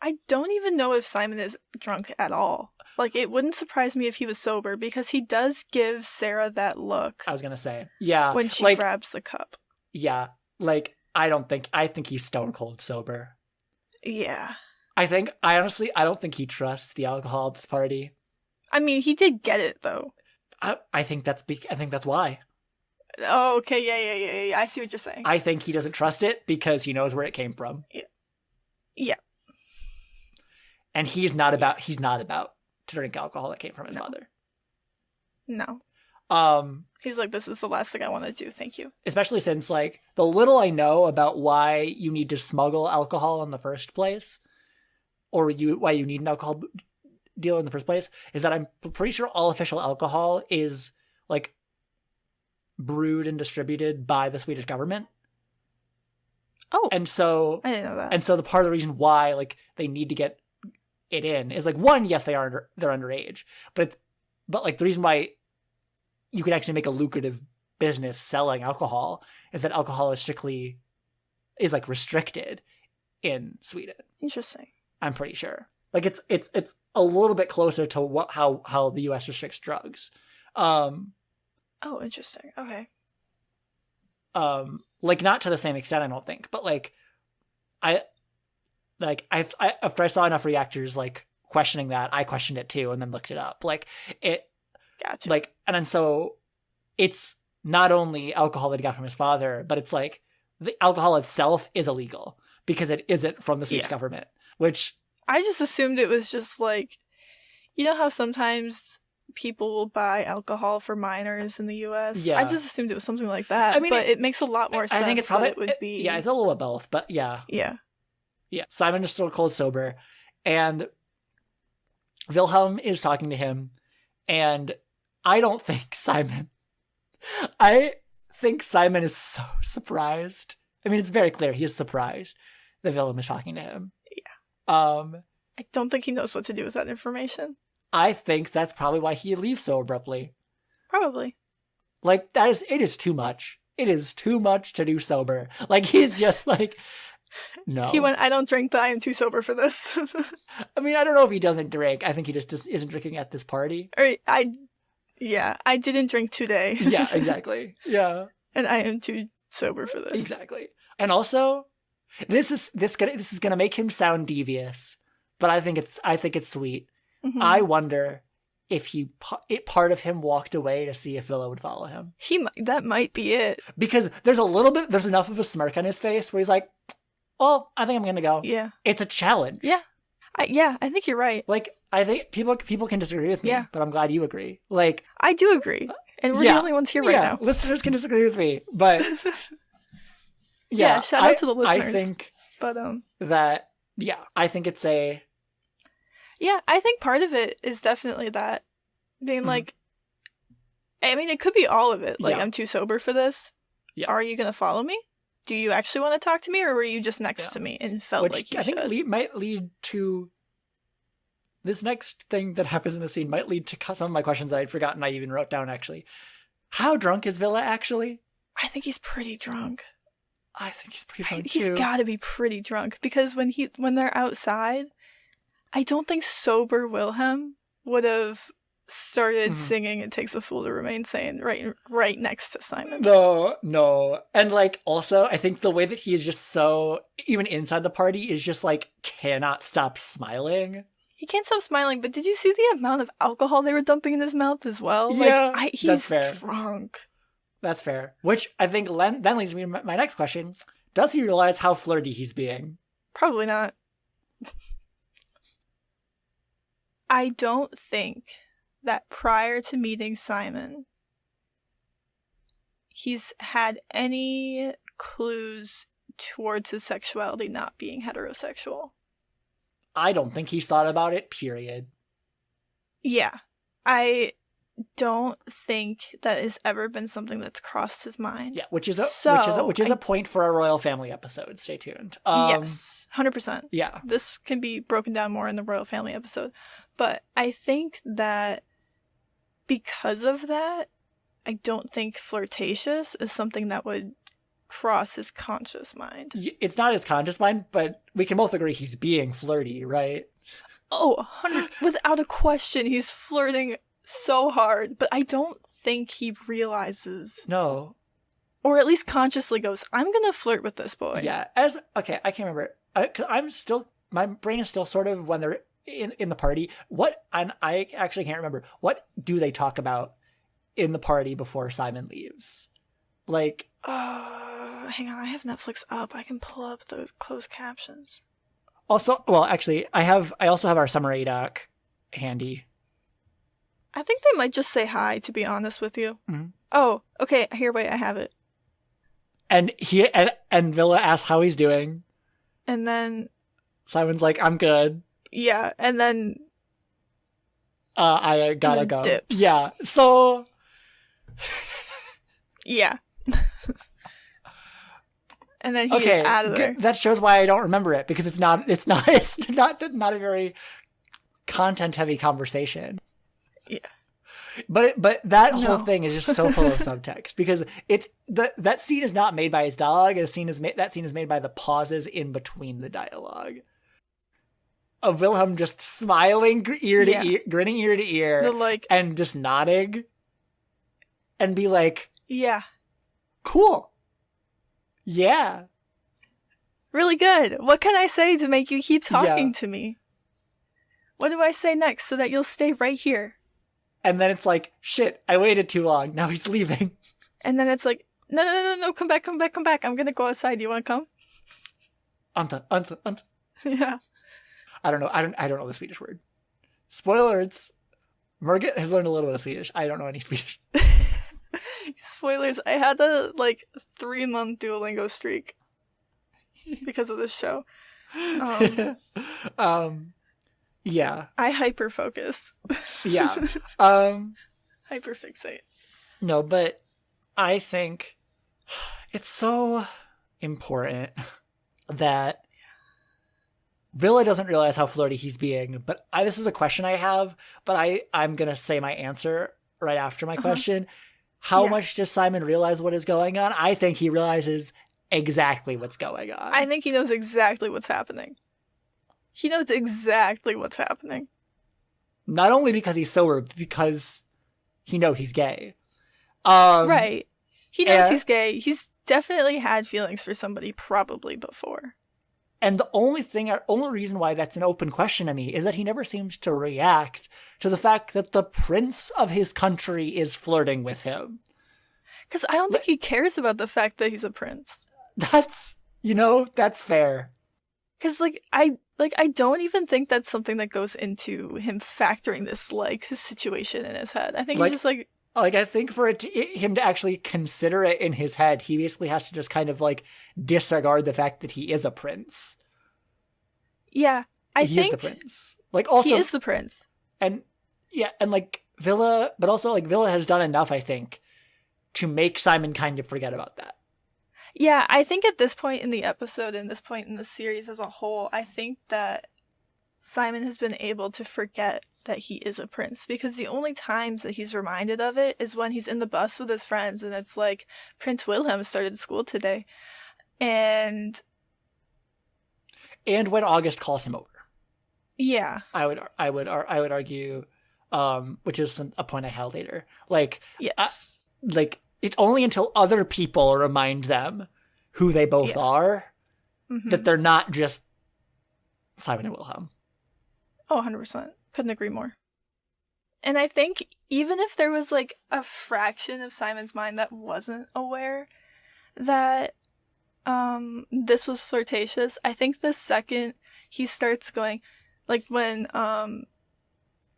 I don't even know if Simon is drunk at all. Like, it wouldn't surprise me if he was sober, because he does give Sarah that look. I was gonna say, yeah, when she grabs the cup. Yeah, like, I think he's stone cold sober. Yeah. I don't think he trusts the alcohol at this party. I mean, he did get it though. I think that's why. Oh, okay, yeah. I see what you're saying. I think he doesn't trust it because he knows where it came from. Yeah. And he's not about to drink alcohol that came from his mother. No. He's like, this is the last thing I want to do. Thank you. Especially since, like, the little I know about why you need to smuggle alcohol in the first place, or why you need an alcohol dealer in the first place, is that I'm pretty sure all official alcohol is, like, brewed and distributed by the Swedish government. Oh. And so I didn't know that. And so the part of the reason why, like, they need to get it in is, like, one, yes, they're underage, but like, the reason why you can actually make a lucrative business selling alcohol is that alcohol is like restricted in Sweden. Interesting. I'm pretty sure. Like, it's a little bit closer to how the US restricts drugs. Oh, interesting. Okay. Like, not to the same extent, I don't think, but like, after I saw enough reactors, like, questioning that, I questioned it too, and then looked it up. Like, it, gotcha. Like, and then so it's not only alcohol that he got from his father, but it's like the alcohol itself is illegal because it isn't from the Swedish government, which... I just assumed it was just like, you know how sometimes people will buy alcohol for minors in the U.S.? Yeah. I just assumed it was something like that. I mean, but it makes a lot more sense. I think it's probably... it would be... Yeah, it's a little of both, but yeah. Yeah. Yeah. Simon is still cold sober, and Wilhelm is talking to him, and I don't think Simon... I think Simon is so surprised. I mean, it's very clear he is surprised that Wilhelm is talking to him. Yeah. I don't think he knows what to do with that information. I think that's probably why he leaves so abruptly. Probably. Like, it is too much. It is too much to do sober. Like, he's just like, no. He went, I don't drink, but I am too sober for this. I mean, I don't know if he doesn't drink. I think he just isn't drinking at this party. I didn't drink today. Yeah, exactly. Yeah. And I am too sober for this. Exactly. And also, this is gonna make him sound devious, but I think it's sweet. Mm-hmm. I wonder if part of him walked away to see if Villa would follow him. That might be it. Because there's enough of a smirk on his face where he's like, well, I think I'm gonna go. Yeah. It's a challenge. Yeah. I think you're right. Like, I think people can disagree with me, but I'm glad you agree. Like, I do agree. And we're the only ones here right now. Listeners can disagree with me, but shout out to the listeners. I think that I think it's a... Yeah, I think part of it is definitely that. Being like, I mean, it could be all of it. Like, I'm too sober for this. Yeah. Are you going to follow me? Do you actually want to talk to me, or were you just next to me and felt like you should? I think might lead to... This next thing that happens in the scene might lead to some of my questions that I'd forgotten I even wrote down, actually. How drunk is Villa, actually? I think he's pretty drunk. I think he's pretty drunk, He's got to be pretty drunk, because when they're outside, I don't think sober Wilhelm would have started singing It Takes a Fool to Remain Sane right next to Simon. No. And, like, also, I think the way that he is just so, even inside the party, is just, like, cannot stop smiling. He can't stop smiling, but did you see the amount of alcohol they were dumping in his mouth as well? Yeah, he's drunk. That's fair. Which I think then leads me to my next question. Does he realize how flirty he's being? Probably not. I don't think that prior to meeting Simon, he's had any clues towards his sexuality not being heterosexual. I don't think he's thought about it, period. Yeah. I don't think that has ever been something that's crossed his mind. Yeah, which is a point for our royal family episode. Stay tuned. Yes, 100%. Yeah. This can be broken down more in the royal family episode. But I think that because of that, I don't think flirtatious is something that would cross his conscious mind. It's not his conscious mind, but we can both agree he's being flirty, right? Oh, without a question, he's flirting so hard, but I don't think he realizes. No. Or at least consciously goes, I'm gonna flirt with this boy. Yeah, I can't remember. My brain is still sort of when they're in the party. And I actually can't remember. What do they talk about in the party before Simon leaves? Like... hang on, I have Netflix up. I can pull up those closed captions. Also, well, actually, I also have our summary doc handy. I think they might just say hi, to be honest with you. Mm-hmm. Oh, okay, wait, I have it. And and Villa asks how he's doing. And then... Simon's like, I'm good. Yeah, and then... I gotta go. Dips. Yeah, so... yeah. And then he's out of there. That shows why I don't remember it, because it's not a very content heavy conversation. Yeah. But that whole thing is just so full of subtext, because that scene is not made by his dialogue. That scene is made by the pauses in between the dialogue. Of Wilhelm just smiling ear to ear, grinning ear to ear, and just nodding, and be like, yeah, cool. Yeah. Really good. What can I say to make you keep talking to me? What do I say next so that you'll stay right here? And then it's like, shit, I waited too long. Now he's leaving. And then it's like, no, come back. I'm gonna go outside. You wanna come? Anta. Yeah. I don't know the Swedish word. Spoilers. Margaret has learned a little bit of Swedish. I don't know any Swedish. Spoilers. I had a 3-month Duolingo streak because of this show. Yeah. I hyper focus. Yeah. Hyper fixate. No, but I think it's so important that Villa doesn't realize how flirty he's being, but this is a question I have, but I'm going to say my answer right after my question. How much does Simon realize what is going on? I think he realizes exactly what's going on. I think he knows exactly what's happening. He knows exactly what's happening. Not only because he's sober, because he knows he's gay. Right. He knows he's gay. He's definitely had feelings for somebody probably before. And the only reason why that's an open question to me is that he never seems to react to the fact that the prince of his country is flirting with him. Because I don't think he cares about the fact that he's a prince. That's fair. Because, I don't even think that's something that goes into him factoring this, his situation in his head. I think he's just I think for him to actually consider it in his head, he basically has to just kind of disregard the fact that he is a prince. Yeah, he is the prince. Also he is the prince. And yeah, and Villa, but also Villa has done enough, I think, to make Simon kind of forget about that. Yeah, I think at this point in the episode, and this point in the series as a whole, I think that Simon has been able to forget that he is a prince, because the only times that he's reminded of it is when he's in the bus with his friends and it's Prince Wilhelm started school today, and when August calls him over. Yeah, I would argue, which is a point I held later. Yes, it's only until other people remind them who they both are that they're not just Simon and Wilhelm. Oh, 100%. Couldn't agree more. And I think even if there was a fraction of Simon's mind that wasn't aware that this was flirtatious, I think the second he starts going, when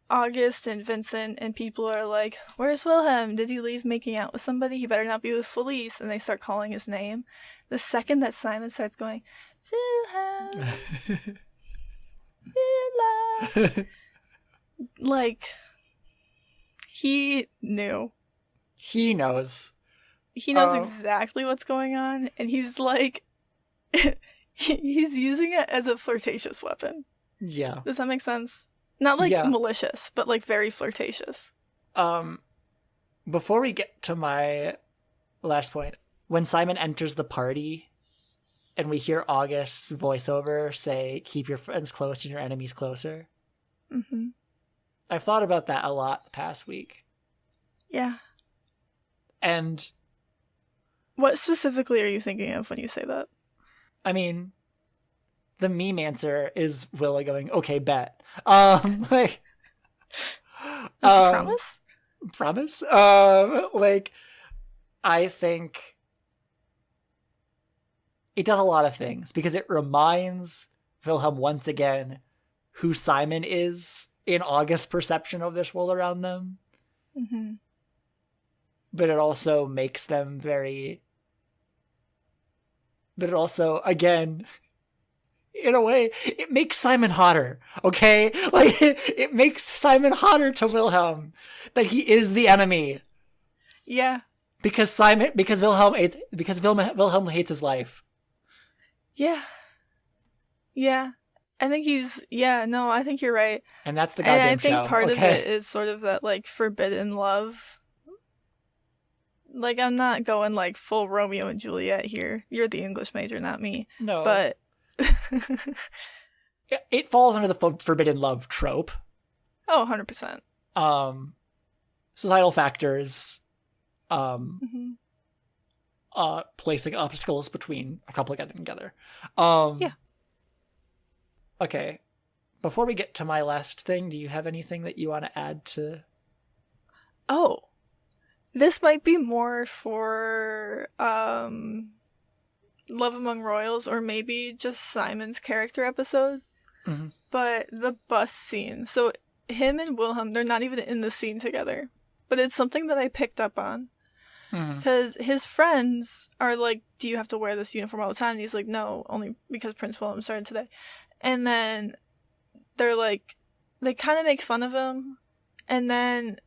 August and Vincent and people are like, where's Wilhelm? Did he leave making out with somebody? He better not be with Felice. And they start calling his name. The second that Simon starts going, Wilhelm, Wilhelm, he knew. He knows. He knows exactly what's going on. And he's he's using it as a flirtatious weapon. Yeah. Does that make sense? Not malicious, but very flirtatious. Before we get to my last point, when Simon enters the party and we hear August's voiceover say, keep your friends close and your enemies closer. Mm-hmm. I've thought about that a lot the past week. Yeah. And what specifically are you thinking of when you say that? I mean, the meme answer is Willa going, okay, bet. Promise? Promise? I think it does a lot of things because it reminds Wilhelm once again who Simon is in August's perception of this world around them. Mm-hmm. But it also makes them but it also, again, in a way, it makes Simon hotter, okay? It makes Simon hotter to Wilhelm that he is the enemy. Yeah. Because Wilhelm hates his life. Yeah. Yeah. I think I think you're right. And that's the goddamn show. And I think part of it is sort of that, forbidden love. I'm not going, full Romeo and Juliet here. You're the English major, not me. No. But it falls under the forbidden love trope. Oh, 100%. Societal factors, mm-hmm. Placing obstacles between a couple getting together. Yeah. Okay. Before we get to my last thing, do you have anything that you want to add to? Oh. This might be more for Love Among Royals, or maybe just Simon's character episode. Mm-hmm. But the bus scene. So him and Wilhelm, they're not even in the scene together. But it's something that I picked up on. Because his friends are like, do you have to wear this uniform all the time? And he's like, no, only because Prince Wilhelm started today. And then they're like, they kind of make fun of him. And then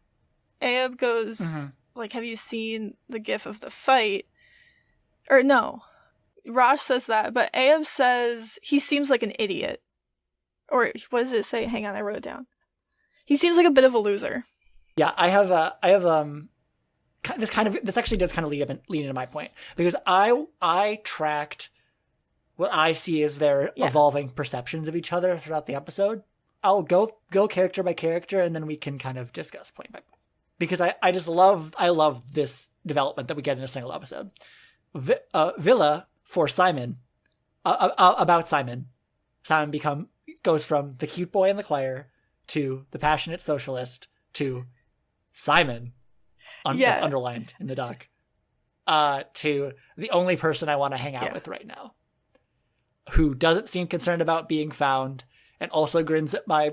Abe goes, like, have you seen the gif of the fight? Or no. Rosh says that, but Abe says he seems like an idiot. Or what does it say? Hang on, I wrote it down. He seems like a bit of a loser. Yeah, this actually does kind of lead into my point, because I tracked what I see as their evolving perceptions of each other throughout the episode. I'll go character by character, and then we can kind of discuss point by point, because I love this development that we get in a single episode. Villa for Simon, about Simon. Simon goes from the cute boy in the choir to the passionate socialist to Simon. That's underlined in the doc, to the only person I want to hang out with right now, who doesn't seem concerned about being found, and also grins at my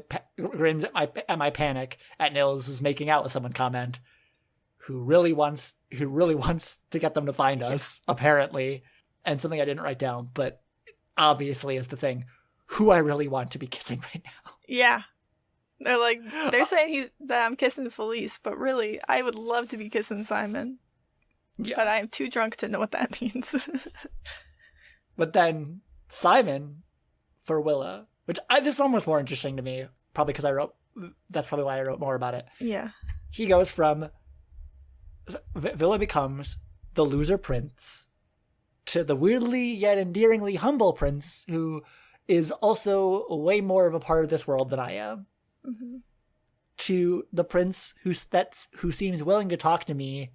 panic at Nils' making out with someone comment, who really wants to get them to find us, apparently, and something I didn't write down, but obviously is the thing, who I really want to be kissing right now. Yeah. They're saying that I'm kissing Felice, but really, I would love to be kissing Simon. Yeah. But I'm too drunk to know what that means. But then Simon for Willa, which this is almost more interesting to me, probably because that's probably why I wrote more about it. Yeah. He goes from, Villa becomes the loser prince to the weirdly yet endearingly humble prince who is also way more of a part of this world than I am. Mm-hmm. To the prince who seems willing to talk to me,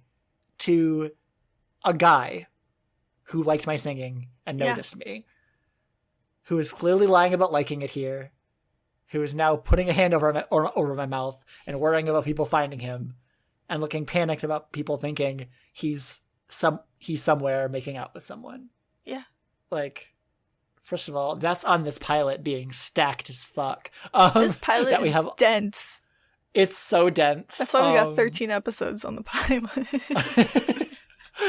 to a guy who liked my singing and noticed me, who is clearly lying about liking it here, who is now putting a hand over my mouth and worrying about people finding him, and looking panicked about people thinking he's somewhere making out with someone. Yeah. Like, first of all, that's on this pilot being stacked as fuck. This pilot is dense. It's so dense. That's why we got 13 episodes on the pilot.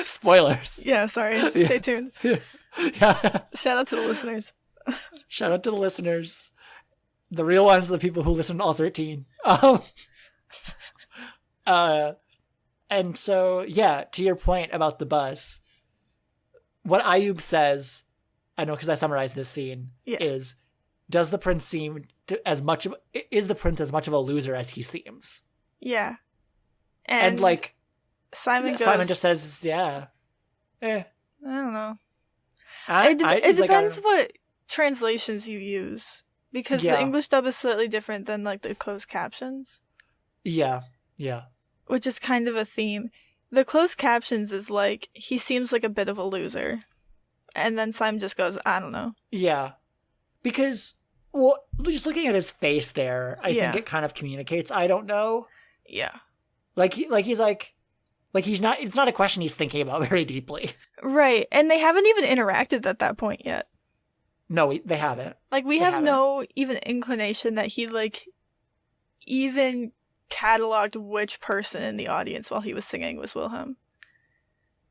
Spoilers. Yeah, sorry. Stay tuned. Yeah. Shout out to the listeners. Shout out to the listeners. The real ones, the people who listen to all 13. And so, yeah, to your point about the bus, what Ayub says, I know because I summarized this scene, is, does the prince seem is the prince as much of a loser as he seems? Yeah. And like, Simon just says, I don't know. It depends what translations you use, because the English dub is slightly different than like the closed captions. Yeah. Which is kind of a theme. The closed captions is like, he seems like a bit of a loser. And then Simon just goes, I don't know. Yeah. Because, well, just looking at his face there, I think it kind of communicates, I don't know. Yeah. He's not, it's not a question he's thinking about very deeply. Right. And they haven't even interacted at that point yet. No, they haven't. Like, we have no even inclination that he, like, even cataloged which person in the audience while he was singing was Wilhelm.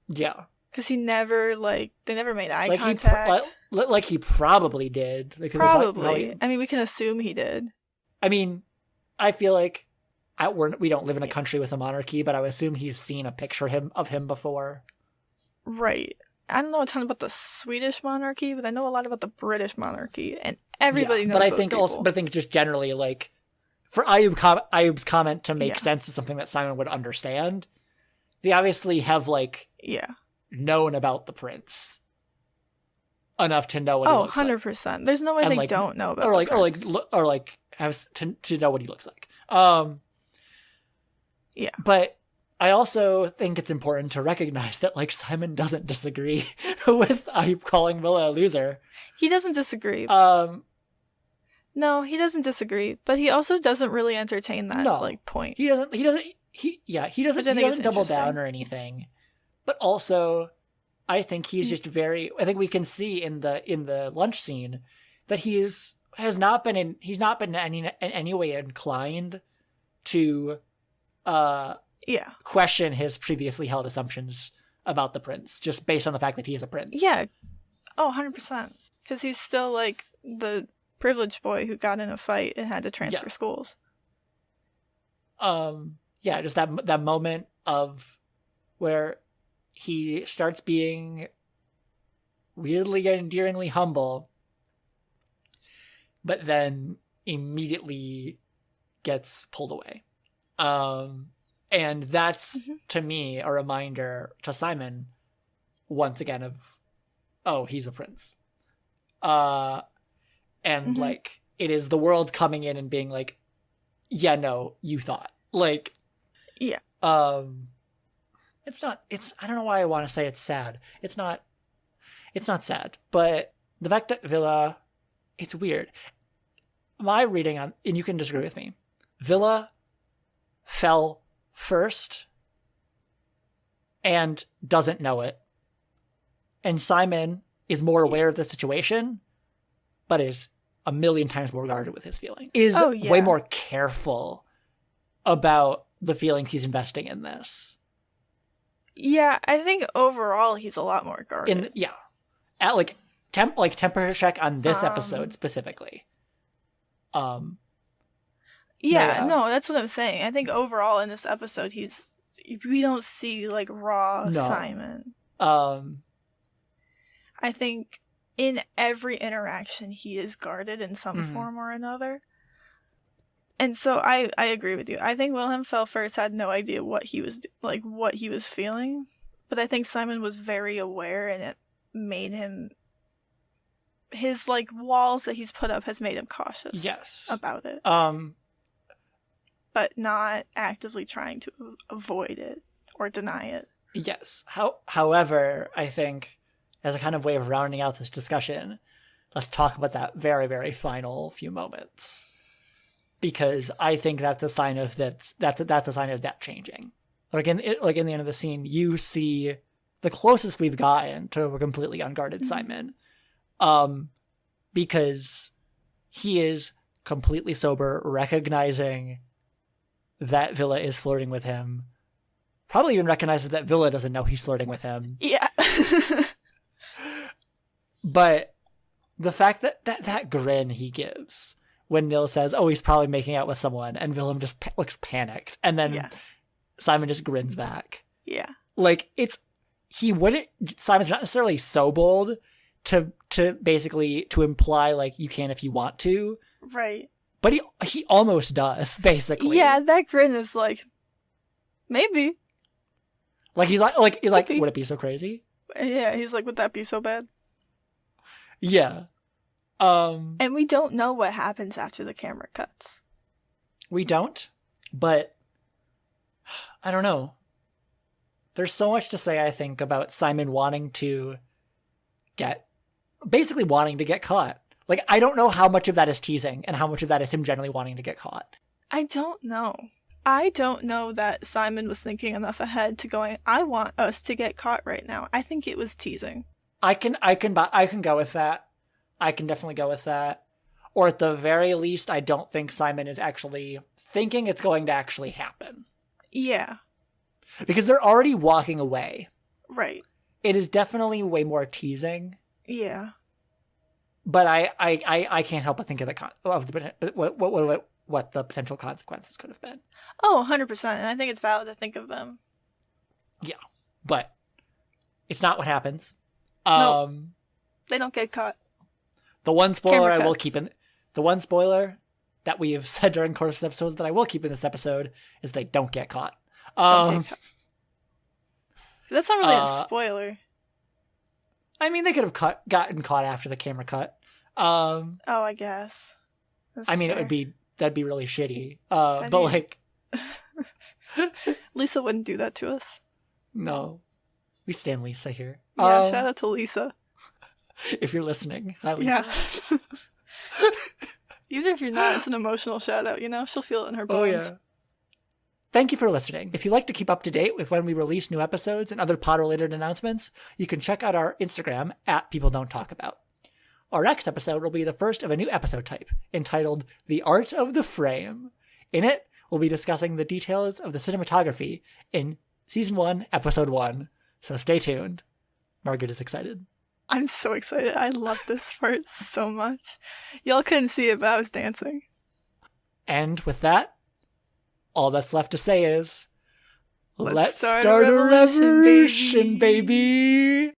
Yeah. Because he never, they never made eye contact. He probably did. Probably. I mean, we can assume he did. I mean, I feel like we don't live in a country with a monarchy, but I would assume he's seen a picture of him before. Right. I don't know a ton about the Swedish monarchy, but I know a lot about the British monarchy, and everybody knows those people. But I think just generally, for Ayub's comment to make sense of something that Simon would understand, they obviously have known about the prince enough to know what he looks 100%. Like. There's no way they don't know about the prince. Or have to know what he looks like. Yeah. But I also think it's important to recognize that Simon doesn't disagree with Ayub calling Villa a loser. He doesn't disagree. No, he doesn't disagree, but he also doesn't really entertain that point. He doesn't he doesn't Which I think is double interesting. down or anything, but also I think he's just very. I think we can see in the lunch scene that he's not been in any way inclined to question his previously held assumptions about the prince, just based on the fact that he is a prince. Yeah. Oh, 100%. Because he's still, like, the privileged boy who got in a fight and had to transfer schools. Just that moment of where he starts being weirdly and endearingly humble, but then immediately gets pulled away. And that's, to me, a reminder to Simon, once again, of, oh, he's a prince. And, like, it is the world coming in and being like, yeah, no, you thought. Like, yeah. I don't know why I want to say it's sad. It's not sad, but the fact that Villa, it's weird. My reading on, and you can disagree with me, Villa fell first and doesn't know it. And Simon is more aware of the situation, but is a million times more guarded with his feeling. Is way more careful about the feeling he's investing in this. Yeah, I think overall he's a lot more guarded. At like temperature check on this episode specifically. No, that's what I'm saying. I think overall in this episode we don't see like raw Simon. I think in every interaction he is guarded in some form or another. And so I agree with you. I think Wilhelm fell first, had no idea what he was feeling, but I think Simon was very aware, and it made him, his like walls that he's put up has made him cautious about it. But not actively trying to avoid it or deny it. Yes. However, I think as a kind of way of rounding out this discussion, let's talk about that very, very final few moments. Because I think that's a sign of that. That's a sign of that changing. Like in the end of the scene, you see the closest we've gotten to a completely unguarded Simon, because he is completely sober, recognizing that Villa is flirting with him. Probably even recognizes that Villa doesn't know he's flirting with him. Yeah. But the fact that grin he gives when Nil says, oh, he's probably making out with someone, and Wilhelm just looks panicked, and then Simon just grins back. Yeah. Like, Simon's not necessarily so bold to basically, to imply, like, you can if you want to. Right. But he almost does, basically. Yeah, that grin is like, maybe. Like, he's like, would it be so crazy? Yeah, he's like, would that be so bad? Yeah. And we don't know what happens after the camera cuts. We don't, but I don't know. There's so much to say, I think, about Simon wanting to get caught. Like, I don't know how much of that is teasing and how much of that is him generally wanting to get caught. I don't know. I don't know that Simon was thinking enough ahead to going, I want us to get caught right now. I think it was teasing. I can go with that. I can definitely go with that. Or at the very least, I don't think Simon is actually thinking it's going to actually happen. Yeah. Because they're already walking away. Right. It is definitely way more teasing. Yeah. But I can't help but think of what the potential consequences could have been. Oh, 100%. And I think it's valid to think of them. Yeah. But it's not what happens. No, they don't get caught. The one spoiler that we have said during course episodes that I will keep in this episode is they don't get caught. That's not really a spoiler. I mean, they could have gotten caught after the camera cut. I guess. That's fair. That'd be really shitty. Like, Lisa wouldn't do that to us. No, we stand Lisa here. Yeah, shout out to Lisa. If you're listening, hi Lisa. Yeah. Even if you're not, it's an emotional shout out, you know? She'll feel it in her bones. Oh, Thank you for listening. If you'd like to keep up to date with when we release new episodes and other pod-related announcements, you can check out our Instagram at People Don't Talk About. Our next episode will be the first of a new episode type, entitled The Art of the Frame. In it, we'll be discussing the details of the cinematography in Season 1, Episode 1. So stay tuned. Margaret is excited. I'm so excited. I love this part so much. Y'all couldn't see it, but I was dancing. And with that, all that's left to say is, let's start start a a revolution, baby.